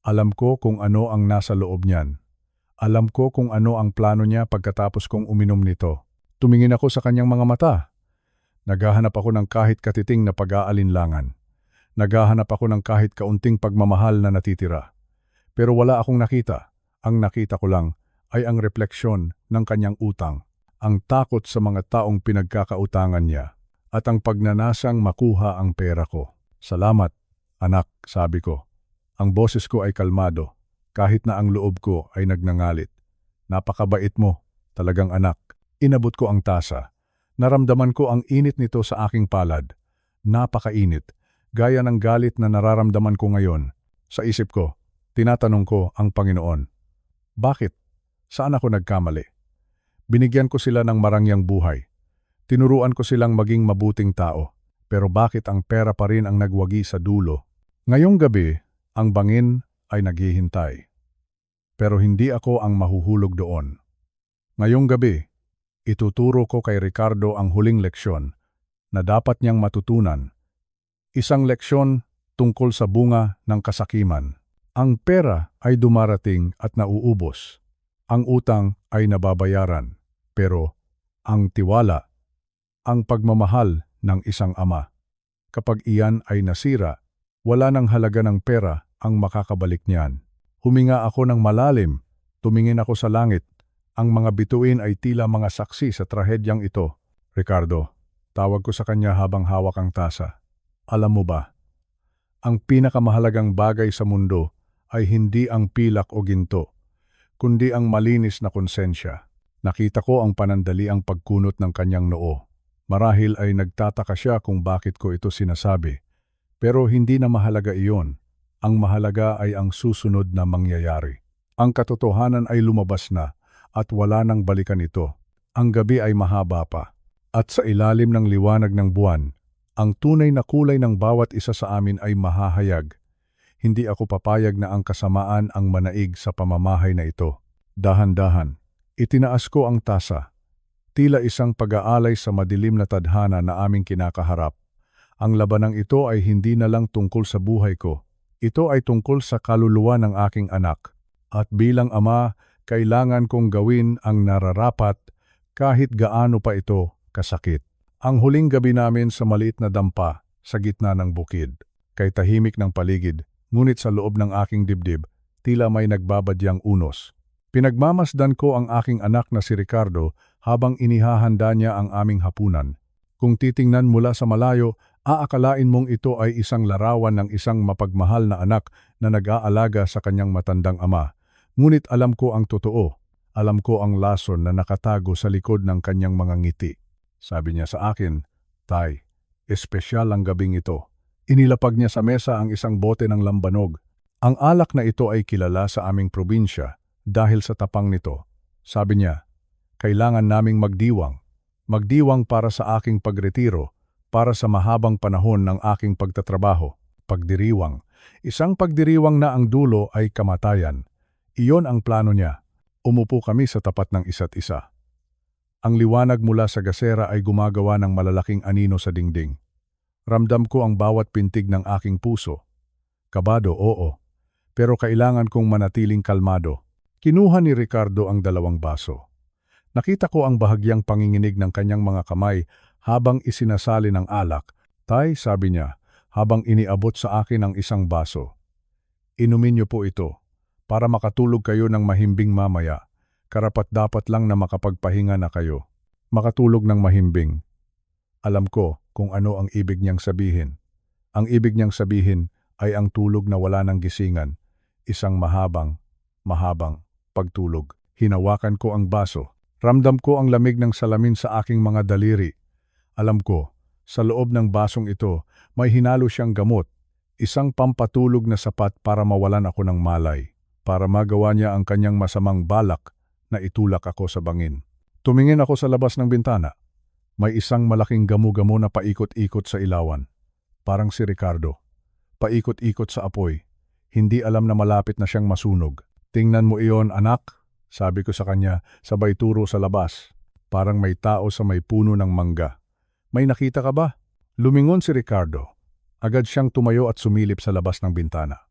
Alam ko kung ano ang nasa loob niyan. Alam ko kung ano ang plano niya pagkatapos kong uminom nito. Tumingin ako sa kanyang mga mata. Naghahanap ako ng kahit katiting na pag-aalinlangan. Naghahanap ako ng kahit kaunting pagmamahal na natitira. Pero wala akong nakita. Ang nakita ko lang ay ang refleksyon ng kanyang utang. Ang takot sa mga taong pinagkakautangan niya. At ang pagnanasang makuha ang pera ko. Salamat, anak, sabi ko. Ang boses ko ay kalmado, kahit na ang loob ko ay nagngangalit. Napakabait mo, talagang anak. Inabot ko ang tasa. Naramdaman ko ang init nito sa aking palad. Napakainit, gaya ng galit na nararamdaman ko ngayon. Sa isip ko, tinatanong ko ang Panginoon. Bakit? Saan ako nagkamali? Binigyan ko sila ng marangyang buhay. Tinuruan ko silang maging mabuting tao. Pero bakit ang pera pa rin ang nagwagi sa dulo? Ngayong gabi, ang bangin ay naghihintay. Pero hindi ako ang mahuhulog doon. Ngayong gabi, Ituturo ko kay Ricardo ang huling leksyon na dapat niyang matutunan. Isang leksyon tungkol sa bunga ng kasakiman. Ang pera ay dumarating at nauubos. Ang utang ay nababayaran. Pero ang tiwala, ang pagmamahal ng isang ama. Kapag iyan ay nasira, wala nang halaga ng pera ang makakabalik niyan. Huminga ako ng malalim, tumingin ako sa langit. Ang mga bituin ay tila mga saksi sa trahedyang ito. Ricardo, tawag ko sa kanya habang hawak ang tasa. Alam mo ba, ang pinakamahalagang bagay sa mundo ay hindi ang pilak o ginto, kundi ang malinis na konsensya. Nakita ko ang panandaliang pagkunot ng kanyang noo. Marahil ay nagtataka siya kung bakit ko ito sinasabi. Pero hindi na mahalaga iyon. Ang mahalaga ay ang susunod na mangyayari. Ang katotohanan ay lumabas na at wala nang balikan ito. Ang gabi ay mahaba pa. At sa ilalim ng liwanag ng buwan, ang tunay na kulay ng bawat isa sa amin ay mahahayag. Hindi ako papayag na ang kasamaan ang manaig sa pamamahay na ito. Dahan-dahan, itinaas ko ang tasa. Tila isang pag-aalay sa madilim na tadhana na aming kinakaharap. Ang labanang ito ay hindi na lang tungkol sa buhay ko. Ito ay tungkol sa kaluluwa ng aking anak. At bilang ama, kailangan kong gawin ang nararapat kahit gaano pa ito kasakit. Ang huling gabi namin sa maliit na dampa sa gitna ng bukid. Kay tahimik ng paligid, ngunit sa loob ng aking dibdib, tila may nagbabadyang unos. Pinagmamasdan ko ang aking anak na si Ricardo habang inihahanda niya ang aming hapunan. Kung titingnan mula sa malayo, aakalain mong ito ay isang larawan ng isang mapagmahal na anak na nag-aalaga sa kanyang matandang ama. Ngunit alam ko ang totoo. Alam ko ang lason na nakatago sa likod ng kanyang mga ngiti. Sabi niya sa akin, "Tay, espesyal ang gabing ito." Inilapag niya sa mesa ang isang bote ng lambanog. Ang alak na ito ay kilala sa aming probinsya dahil sa tapang nito. Sabi niya, "Kailangan naming magdiwang. Magdiwang para sa aking pagretiro, para sa mahabang panahon ng aking pagtatrabaho." Pagdiriwang. Isang pagdiriwang na ang dulo ay kamatayan. Iyon ang plano niya. Umupo kami sa tapat ng isa't isa. Ang liwanag mula sa gasera ay gumagawa ng malalaking anino sa dingding. Ramdam ko ang bawat pintig ng aking puso. Kabado, oo. Pero kailangan kong manatiling kalmado. Kinuha ni Ricardo ang 2 baso. Nakita ko ang bahagyang panginginig ng kanyang mga kamay habang isinasali ng alak. "Tay," sabi niya, habang iniabot sa akin ang isang baso. "Inumin niyo po ito. Para makatulog kayo ng mahimbing mamaya, karapat-dapat lang na makapagpahinga na kayo. Makatulog ng mahimbing." Alam ko kung ano ang ibig niyang sabihin. Ang ibig niyang sabihin ay ang tulog na wala ng gisingan, isang mahabang pagtulog. Hinawakan ko ang baso. Ramdam ko ang lamig ng salamin sa aking mga daliri. Alam ko, sa loob ng basong ito, may hinalo siyang gamot, isang pampatulog na sapat para mawalan ako ng malay. Para magawa niya ang kanyang masamang balak na itulak ako sa bangin. Tumingin ako sa labas ng bintana. May isang malaking gamo-gamo na paikot-ikot sa ilawan. Parang si Ricardo. Paikot-ikot sa apoy. Hindi alam na malapit na siyang masunog. "Tingnan mo iyon, anak," sabi ko sa kanya, sabay turo sa labas. Parang may tao sa may puno ng mangga. "May nakita ka ba?" Lumingon si Ricardo. Agad siyang tumayo at sumilip sa labas ng bintana.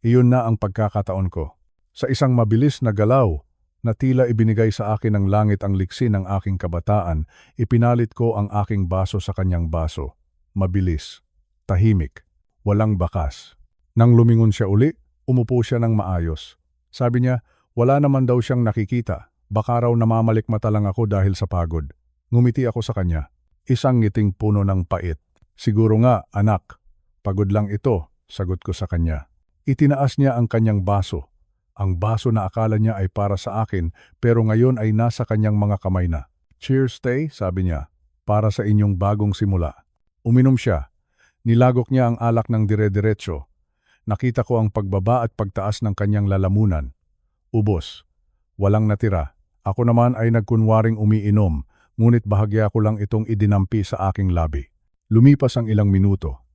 Iyon na ang pagkakataon ko. Sa isang mabilis na galaw na tila ibinigay sa akin ng langit ang liksi ng aking kabataan, ipinalit ko ang aking baso sa kanyang baso. Mabilis, tahimik, walang bakas. Nang lumingon siya uli, umupo siya ng maayos. Sabi niya, wala naman daw siyang nakikita. Baka raw namamalikmata lang ako dahil sa pagod. Ngumiti ako sa kanya. Isang ngiting puno ng pait. "Siguro nga, anak. Pagod lang ito," sagot ko sa kanya. Itinaas niya ang kanyang baso. Ang baso na akala niya ay para sa akin, pero ngayon ay nasa kanyang mga kamay na. "Cheers, Tay," sabi niya, "para sa inyong bagong simula." Uminom siya. Nilagok niya ang alak ng dire-diretso. Nakita ko ang pagbaba at pagtaas ng kanyang lalamunan. Ubos. Walang natira. Ako naman ay nagkunwaring umiinom, ngunit bahagya ko lang itong idinampi sa aking labi. Lumipas ang ilang minuto.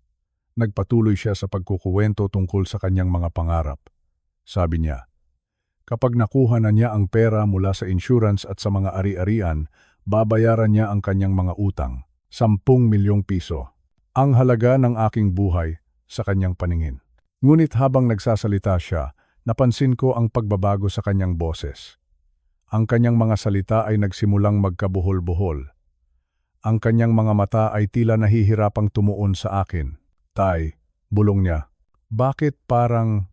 Nagpatuloy siya sa pagkukuwento tungkol sa kanyang mga pangarap. Sabi niya, kapag nakuha na niya ang pera mula sa insurance at sa mga ari-arian, babayaran niya ang kanyang mga utang, 10 milyong piso. Ang halaga ng aking buhay sa kanyang paningin. Ngunit habang nagsasalita siya, napansin ko ang pagbabago sa kanyang boses. Ang kanyang mga salita ay nagsimulang magkabuhol-buhol. Ang kanyang mga mata ay tila nahihirapang tumuon sa akin. Tay, bulong niya. Bakit parang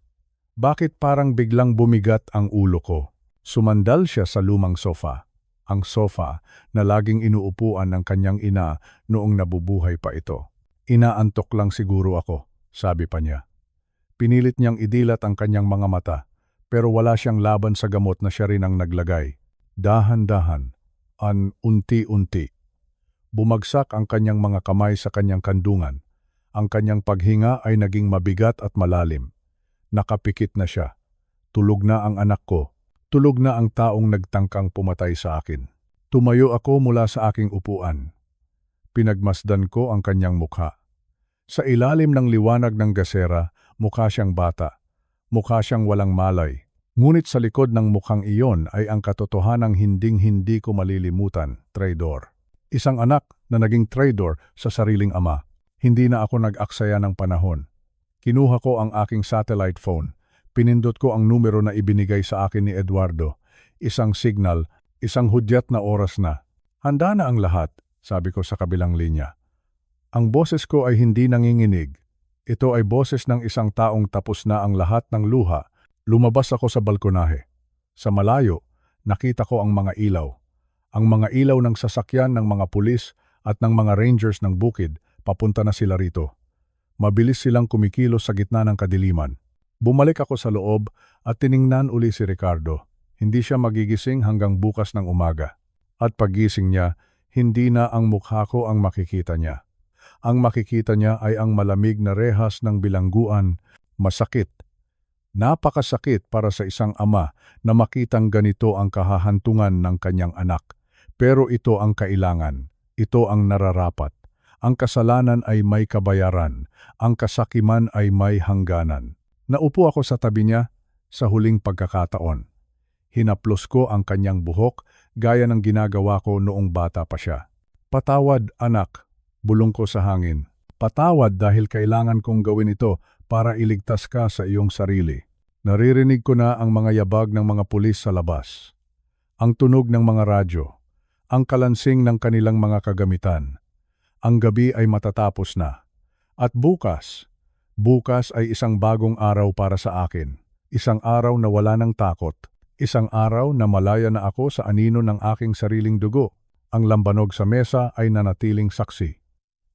biglang bumigat ang ulo ko? Sumandal siya sa lumang sofa. Ang sofa na laging inuupuan ng kanyang ina noong nabubuhay pa ito. Inaantok lang siguro ako, sabi pa niya. Pinilit niyang idilat ang kanyang mga mata, pero wala siyang laban sa gamot na siya rin ang naglagay. Dahan-dahan, unti-unti. Bumagsak ang kanyang mga kamay sa kanyang kandungan. Ang kanyang paghinga ay naging mabigat at malalim. Nakapikit na siya. Tulog na ang anak ko. Tulog na ang taong nagtangkang pumatay sa akin. Tumayo ako mula sa aking upuan. Pinagmasdan ko ang kanyang mukha. Sa ilalim ng liwanag ng gasera, mukha siyang bata. Mukha siyang walang malay. Ngunit sa likod ng mukhang iyon ay ang katotohanang hinding-hindi ko malilimutan, traidor. Isang anak na naging traidor sa sariling ama. Hindi na ako nag-aksaya ng panahon. Kinuha ko ang aking satellite phone. Pinindot ko ang numero na ibinigay sa akin ni Eduardo. Isang signal, isang hudyat na oras na. Handa na ang lahat, sabi ko sa kabilang linya. Ang boses ko ay hindi nanginginig. Ito ay boses ng isang taong tapos na ang lahat ng luha. Lumabas ako sa balkonahe. Sa malayo, nakita ko ang mga ilaw. Ang mga ilaw ng sasakyan ng mga pulis at ng mga rangers ng bukid, papunta na sila rito. Mabilis silang kumikilos sa gitna ng kadiliman. Bumalik ako sa loob at tiningnan uli si Ricardo. Hindi siya magigising hanggang bukas ng umaga. At paggising niya, hindi na ang mukha ko ang makikita niya. Ang makikita niya ay ang malamig na rehas ng bilangguan, masakit. Napakasakit para sa isang ama na makitang ganito ang kahahantungan ng kanyang anak. Pero ito ang kailangan. Ito ang nararapat. Ang kasalanan ay may kabayaran. Ang kasakiman ay may hangganan. Naupo ako sa tabi niya sa huling pagkakataon. Hinaplos ko ang kanyang buhok gaya ng ginagawa ko noong bata pa siya. Patawad, anak, bulong ko sa hangin. Patawad dahil kailangan kong gawin ito para iligtas ka sa iyong sarili. Naririnig ko na ang mga yabag ng mga pulis sa labas. Ang tunog ng mga radyo. Ang kalansing ng kanilang mga kagamitan. Ang gabi ay matatapos na. At bukas ay isang bagong araw para sa akin. Isang araw na wala ng takot. Isang araw na malaya na ako sa anino ng aking sariling dugo. Ang lambanog sa mesa ay nanatiling saksi.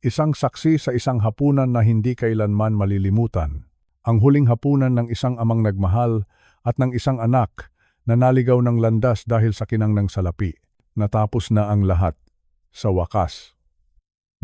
Isang saksi sa isang hapunan na hindi kailanman malilimutan. Ang huling hapunan ng isang amang nagmahal at ng isang anak na naligaw ng landas dahil sa kinang ng salapi. Natapos na ang lahat. Sa wakas.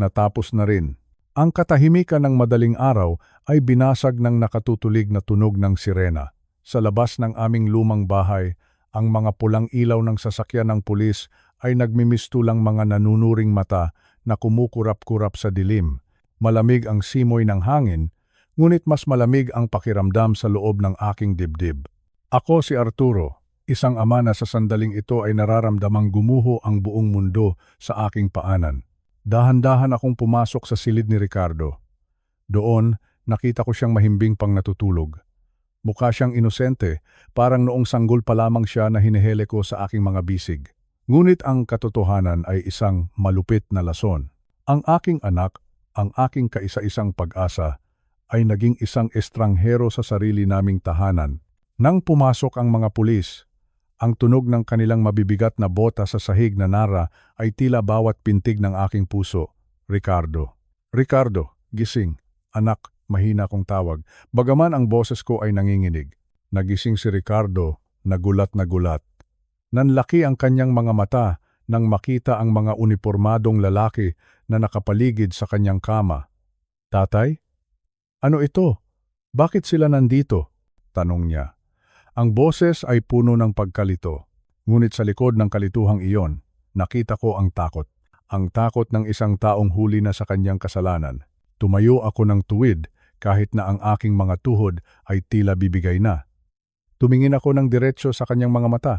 Natapos na rin. Ang katahimikan ng madaling araw ay binasag ng nakatutulig na tunog ng sirena. Sa labas ng aming lumang bahay, ang mga pulang ilaw ng sasakyan ng pulis ay nagmimistulang mga nanunuring mata na kumukurap-kurap sa dilim. Malamig ang simoy ng hangin, ngunit mas malamig ang pakiramdam sa loob ng aking dibdib. Ako si Arturo, isang ama na sa sandaling ito ay nararamdamang gumuho ang buong mundo sa aking paanan. Dahan-dahan akong pumasok sa silid ni Ricardo. Doon, nakita ko siyang mahimbing pang natutulog. Mukha siyang inosente, parang noong sanggol pa lamang siya na hinihele ko sa aking mga bisig. Ngunit ang katotohanan ay isang malupit na lason. Ang aking anak, ang aking kaisa-isang pag-asa, ay naging isang estranghero sa sarili naming tahanan. Nang pumasok ang mga pulis, ang tunog ng kanilang mabibigat na bota sa sahig na nara ay tila bawat pintig ng aking puso. Ricardo. Ricardo, gising. Anak, mahina kong tawag. Bagaman ang boses ko ay nanginginig. Nagising si Ricardo, nagulat na gulat. Nanlaki ang kanyang mga mata nang makita ang mga unipormadong lalaki na nakapaligid sa kanyang kama. Tatay? Ano ito? Bakit sila nandito? Tanong niya. Ang boses ay puno ng pagkalito. Ngunit sa likod ng kalituhang iyon, nakita ko ang takot. Ang takot ng isang taong huli na sa kanyang kasalanan. Tumayo ako ng tuwid kahit na ang aking mga tuhod ay tila bibigay na. Tumingin ako ng diretso sa kanyang mga mata.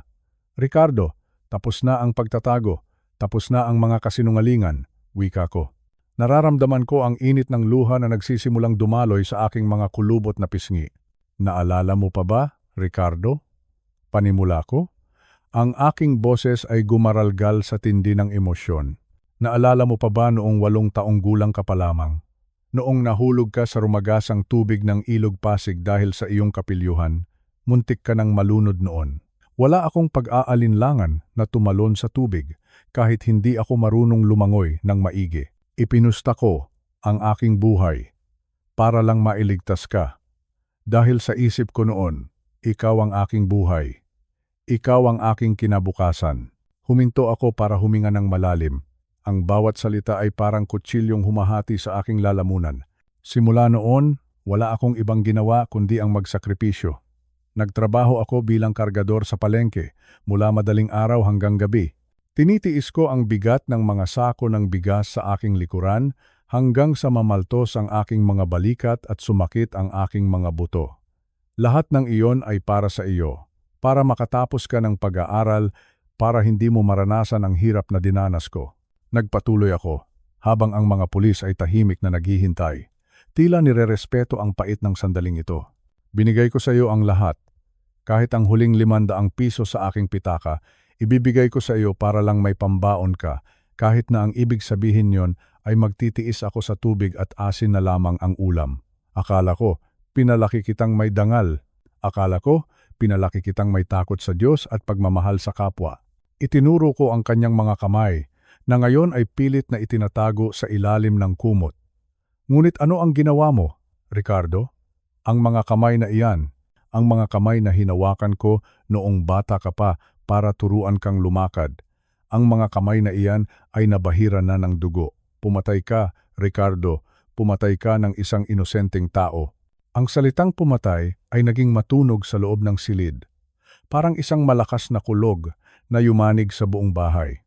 Ricardo, tapos na ang pagtatago. Tapos na ang mga kasinungalingan, wika ko. Nararamdaman ko ang init ng luha na nagsisimulang dumaloy sa aking mga kulubot na pisngi. Naalala mo pa ba, Ricardo? Panimula ko? Ang aking boses ay gumaralgal sa tindi ng emosyon. Naalala mo pa ba noong 8 taong gulang ka pa lamang? Noong nahulog ka sa rumagasang tubig ng ilog Pasig dahil sa iyong kapilyuhan, muntik ka ng malunod noon. Wala akong pag-aalinlangan na tumalon sa tubig kahit hindi ako marunong lumangoy ng maigi. Ipinusta ko ang aking buhay para lang mailigtas ka. Dahil sa isip ko noon, ikaw ang aking buhay. Ikaw ang aking kinabukasan. Huminto ako para huminga ng malalim. Ang bawat salita ay parang kutsilyong humahati sa aking lalamunan. Simula noon, wala akong ibang ginawa kundi ang magsakripisyo. Nagtrabaho ako bilang kargador sa palengke mula madaling araw hanggang gabi. Tinitiis ko ang bigat ng mga sako ng bigas sa aking likuran hanggang sa mamaltos ang aking mga balikat at sumakit ang aking mga buto. Lahat ng iyon ay para sa iyo, para makatapos ka ng pag-aaral, para hindi mo maranasan ang hirap na dinanas ko. Nagpatuloy ako, habang ang mga pulis ay tahimik na naghihintay. Tila nirerespeto ang pait ng sandaling ito. Binigay ko sa iyo ang lahat. Kahit ang huling 500 piso sa aking pitaka, ibibigay ko sa iyo para lang may pambaon ka, kahit na ang ibig sabihin yon ay magtitiis ako sa tubig at asin na lamang ang ulam. Akala ko, pinalaki kitang may dangal. Akala ko, pinalaki kitang may takot sa Diyos at pagmamahal sa kapwa. Itinuro ko ang kanyang mga kamay, na ngayon ay pilit na itinatago sa ilalim ng kumot. Ngunit ano ang ginawa mo, Ricardo? Ang mga kamay na iyan, ang mga kamay na hinawakan ko noong bata ka pa para turuan kang lumakad. Ang mga kamay na iyan ay nabahira na ng dugo. Pumatay ka, Ricardo, pumatay ka ng isang inosenteng tao. Ang salitang pumatay ay naging matunog sa loob ng silid. Parang isang malakas na kulog na yumanig sa buong bahay.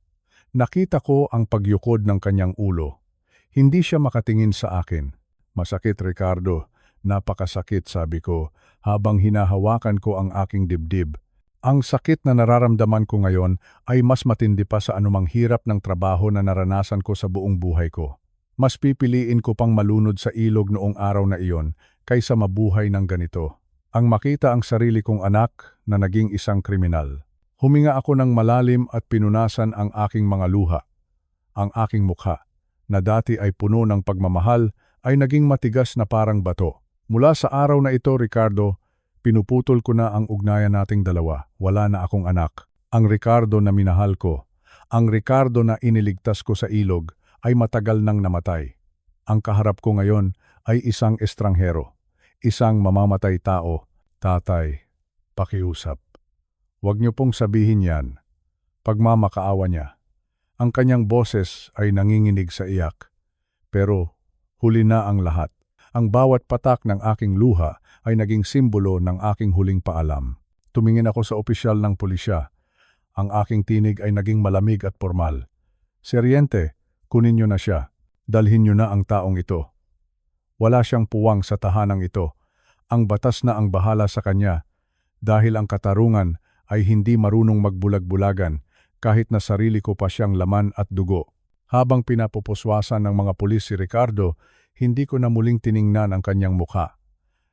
Nakita ko ang pagyukod ng kanyang ulo. Hindi siya makatingin sa akin. Masakit, Ricardo. Napakasakit, sabi ko, habang hinahawakan ko ang aking dibdib. Ang sakit na nararamdaman ko ngayon ay mas matindi pa sa anumang hirap ng trabaho na naranasan ko sa buong buhay ko. Mas pipiliin ko pang malunod sa ilog noong araw na iyon kaysa mabuhay ng ganito. Ang makita ang sarili kong anak na naging isang kriminal. Huminga ako ng malalim at pinunasan ang aking mga luha. Ang aking mukha, na dati ay puno ng pagmamahal, ay naging matigas na parang bato. Mula sa araw na ito, Ricardo, pinuputol ko na ang ugnayan nating dalawa. Wala na akong anak. Ang Ricardo na minahal ko, ang Ricardo na iniligtas ko sa ilog, ay matagal nang namatay. Ang kaharap ko ngayon ay isang estranghero, isang mamamatay tao. Tatay, pakiusap. Huwag niyo pong sabihin yan. Pagmamakaawa niya. Ang kanyang boses ay nanginginig sa iyak. Pero huli na ang lahat. Ang bawat patak ng aking luha ay naging simbolo ng aking huling paalam. Tumingin ako sa opisyal ng pulisya. Ang aking tinig ay naging malamig at formal. Seryente, kunin niyo na siya. Dalhin niyo na ang taong ito. Wala siyang puwang sa tahanang ito. Ang batas na ang bahala sa kanya. Dahil ang katarungan ay hindi marunong magbulag-bulagan kahit na sarili ko pa siyang laman at dugo. Habang pinapupuswasan ng mga pulis si Ricardo, hindi ko na muling tiningnan ang kanyang mukha.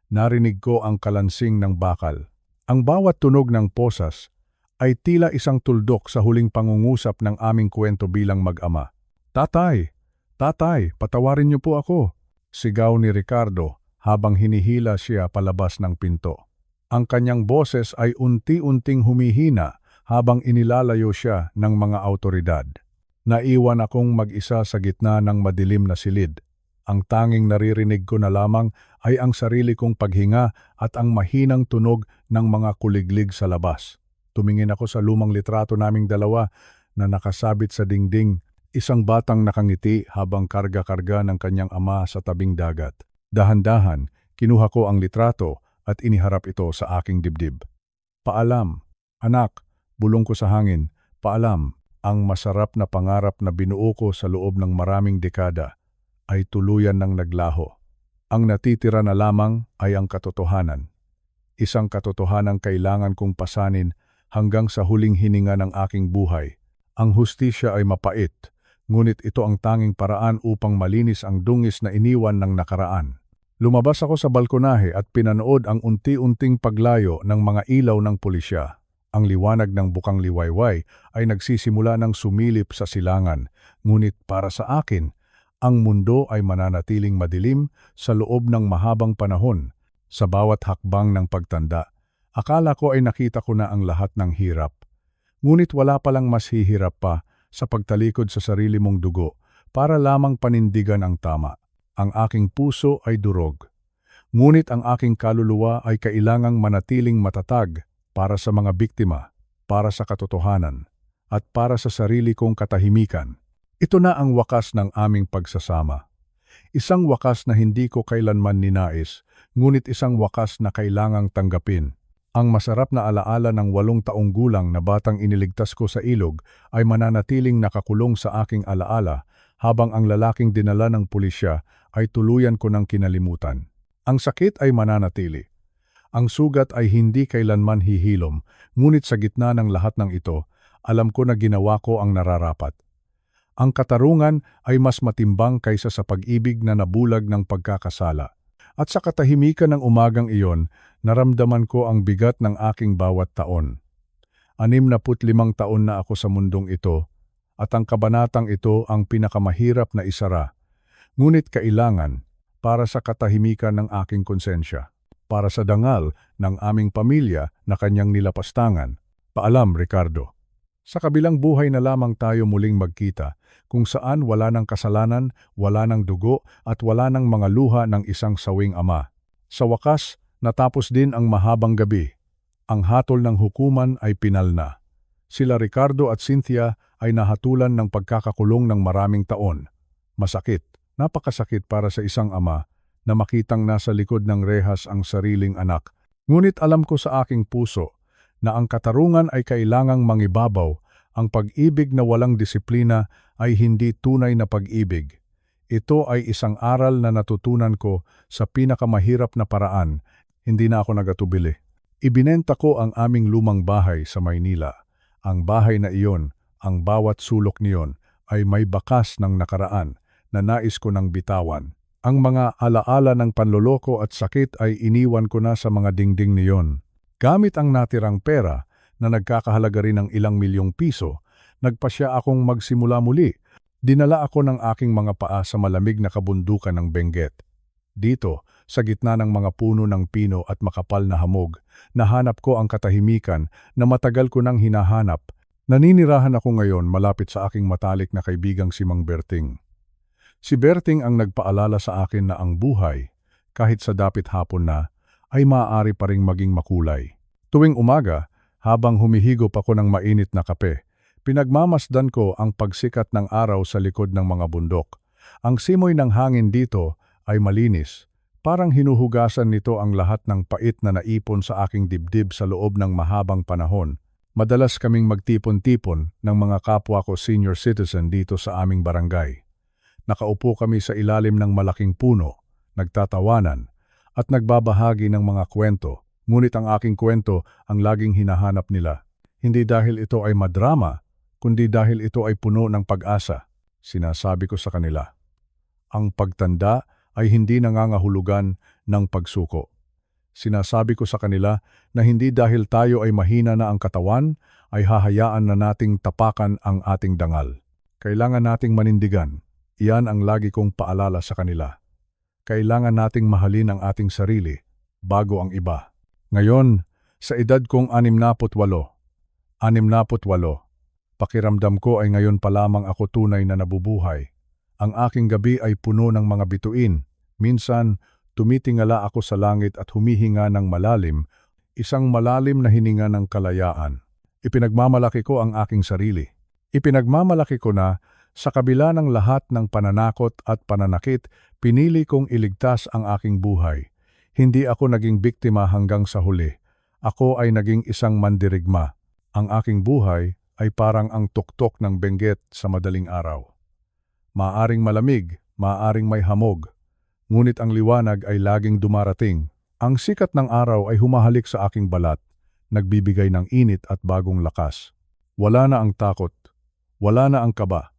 Narinig ko ang kalansing ng bakal. Ang bawat tunog ng posas ay tila isang tuldok sa huling pangungusap ng aming kwento bilang mag-ama. Tatay! Tatay! Patawarin niyo po ako! Sigaw ni Ricardo habang hinihila siya palabas ng pinto. Ang kanyang boses ay unti-unting humihina habang inilalayo siya ng mga awtoridad. Naiwan akong mag-isa sa gitna ng madilim na silid. Ang tanging naririnig ko na lamang ay ang sarili kong paghinga at ang mahinang tunog ng mga kuliglig sa labas. Tumingin ako sa lumang litrato naming dalawa na nakasabit sa dingding, isang batang nakangiti habang karga-karga ng kanyang ama sa tabing dagat. Dahan-dahan, kinuha ko ang litrato at iniharap ito sa aking dibdib. Paalam, anak, bulong ko sa hangin, paalam, ang masarap na pangarap na binuo ko sa loob ng maraming dekada ay tuluyan ng naglaho. Ang natitira na lamang ay ang katotohanan. Isang katotohanang kailangan kong pasanin hanggang sa huling hininga ng aking buhay. Ang hustisya ay mapait, ngunit ito ang tanging paraan upang malinis ang dungis na iniwan ng nakaraan. Lumabas ako sa balkonahe at pinanood ang unti-unting paglayo ng mga ilaw ng pulisya. Ang liwanag ng bukang liwayway ay nagsisimula ng sumilip sa silangan, ngunit para sa akin, ang mundo ay mananatiling madilim sa loob ng mahabang panahon. Sa bawat hakbang ng pagtanda, akala ko ay nakita ko na ang lahat ng hirap. Ngunit wala palang mas hihirap pa sa pagtalikod sa sarili mong dugo para lamang panindigan ang tama. Ang aking puso ay durog. Ngunit ang aking kaluluwa ay kailangang manatiling matatag para sa mga biktima, para sa katotohanan, at para sa sarili kong katahimikan. Ito na ang wakas ng aming pagsasama. Isang wakas na hindi ko kailanman ninais, ngunit isang wakas na kailangang tanggapin. Ang masarap na alaala ng 8 taong gulang na batang iniligtas ko sa ilog ay mananatiling nakakulong sa aking alaala habang ang lalaking dinala ng pulisya ay tuluyan ko ng kinalimutan. Ang sakit ay mananatili. Ang sugat ay hindi kailanman hihilom, ngunit sa gitna ng lahat ng ito, alam ko na ginawa ko ang nararapat. Ang katarungan ay mas matimbang kaysa sa pag-ibig na nabulag ng pagkakasala. At sa katahimikan ng umagang iyon, naramdaman ko ang bigat ng aking bawat taon. 65 taon na ako sa mundong ito, at ang kabanatang ito ang pinakamahirap na isara. Ngunit kailangan para sa katahimikan ng aking konsensya, para sa dangal ng aming pamilya na kanyang nilapastangan. Paalam, Ricardo. Sa kabilang buhay na lamang tayo muling magkita, kung saan wala ng kasalanan, wala ng dugo, at wala ng mga luha ng isang sawing ama. Sa wakas, natapos din ang mahabang gabi. Ang hatol ng hukuman ay pinalna. Sila Ricardo at Cynthia ay nahatulan ng pagkakakulong ng maraming taon. Masakit, napakasakit para sa isang ama na makitang nasa likod ng rehas ang sariling anak. Ngunit alam ko sa aking puso na ang katarungan ay kailangang mangibabaw. Ang pag-ibig na walang disiplina ay hindi tunay na pag-ibig. Ito ay isang aral na natutunan ko sa pinakamahirap na paraan. Hindi na ako nagatubili. Ibinenta ko ang aming lumang bahay sa Maynila. Ang bahay na iyon, ang bawat sulok niyon, ay may bakas ng nakaraan na nais ko nang bitawan. Ang mga alaala ng panloloko at sakit ay iniwan ko na sa mga dingding niyon. Gamit ang natirang pera, na nagkakahalaga rin ng ilang milyong piso, nagpasya akong magsimula muli. Dinala ako ng aking mga paa sa malamig na kabundukan ng Benguet. Dito, sa gitna ng mga puno ng pino at makapal na hamog, nahanap ko ang katahimikan na matagal ko nang hinahanap. Naninirahan ako ngayon malapit sa aking matalik na kaibigang si Mang Berting. Si Berting ang nagpaalala sa akin na ang buhay, kahit sa dapit hapon na, ay maaari pa ring maging makulay. Tuwing umaga, habang humihigop ako ng mainit na kape, pinagmamasdan ko ang pagsikat ng araw sa likod ng mga bundok. Ang simoy ng hangin dito ay malinis. Parang hinuhugasan nito ang lahat ng pait na naipon sa aking dibdib sa loob ng mahabang panahon. Madalas kaming magtipon-tipon ng mga kapwa ko senior citizen dito sa aming barangay. Nakaupo kami sa ilalim ng malaking puno, nagtatawanan, at nagbabahagi ng mga kwento. Ngunit ang aking kwento ang laging hinahanap nila. Hindi dahil ito ay madrama, kundi dahil ito ay puno ng pag-asa. Sinasabi ko sa kanila, ang pagtanda ay hindi nangangahulugan ng pagsuko. Sinasabi ko sa kanila na hindi dahil tayo ay mahina na ang katawan, ay hahayaan na nating tapakan ang ating dangal. Kailangan nating manindigan. Iyan ang lagi kong paalala sa kanila. Kailangan nating mahalin ang ating sarili bago ang iba. Ngayon, sa edad kong 68, pakiramdam ko ay ngayon pa lamang ako tunay na nabubuhay. Ang aking gabi ay puno ng mga bituin. Minsan, tumitingala ako sa langit at humihinga ng malalim, isang malalim na hininga ng kalayaan. Ipinagmamalaki ko ang aking sarili. Ipinagmamalaki ko na, sa kabila ng lahat ng pananakot at pananakit, pinili kong iligtas ang aking buhay. Hindi ako naging biktima hanggang sa huli. Ako ay naging isang mandirigma. Ang aking buhay ay parang ang tuktok ng Benguet sa madaling araw. Maaring malamig, maaring may hamog. Ngunit ang liwanag ay laging dumarating. Ang sikat ng araw ay humahalik sa aking balat, nagbibigay ng init at bagong lakas. Wala na ang takot, Wala na ang kaba.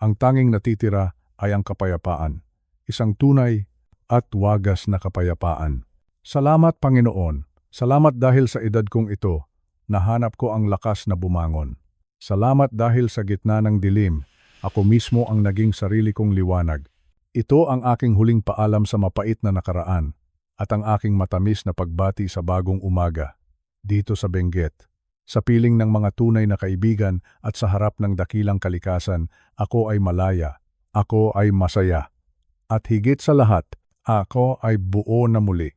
Ang tanging natitira ay ang kapayapaan. Isang tunay at wagas na kapayapaan. Salamat, Panginoon. Salamat dahil sa edad kong ito, nahanap ko ang lakas na bumangon. Salamat dahil sa gitna ng dilim, ako mismo ang naging sarili kong liwanag. Ito ang aking huling paalam sa mapait na nakaraan at ang aking matamis na pagbati sa bagong umaga. Dito sa Benguet, sa piling ng mga tunay na kaibigan at sa harap ng dakilang kalikasan, ako ay malaya, ako ay masaya. At higit sa lahat, ako ay buo na muli.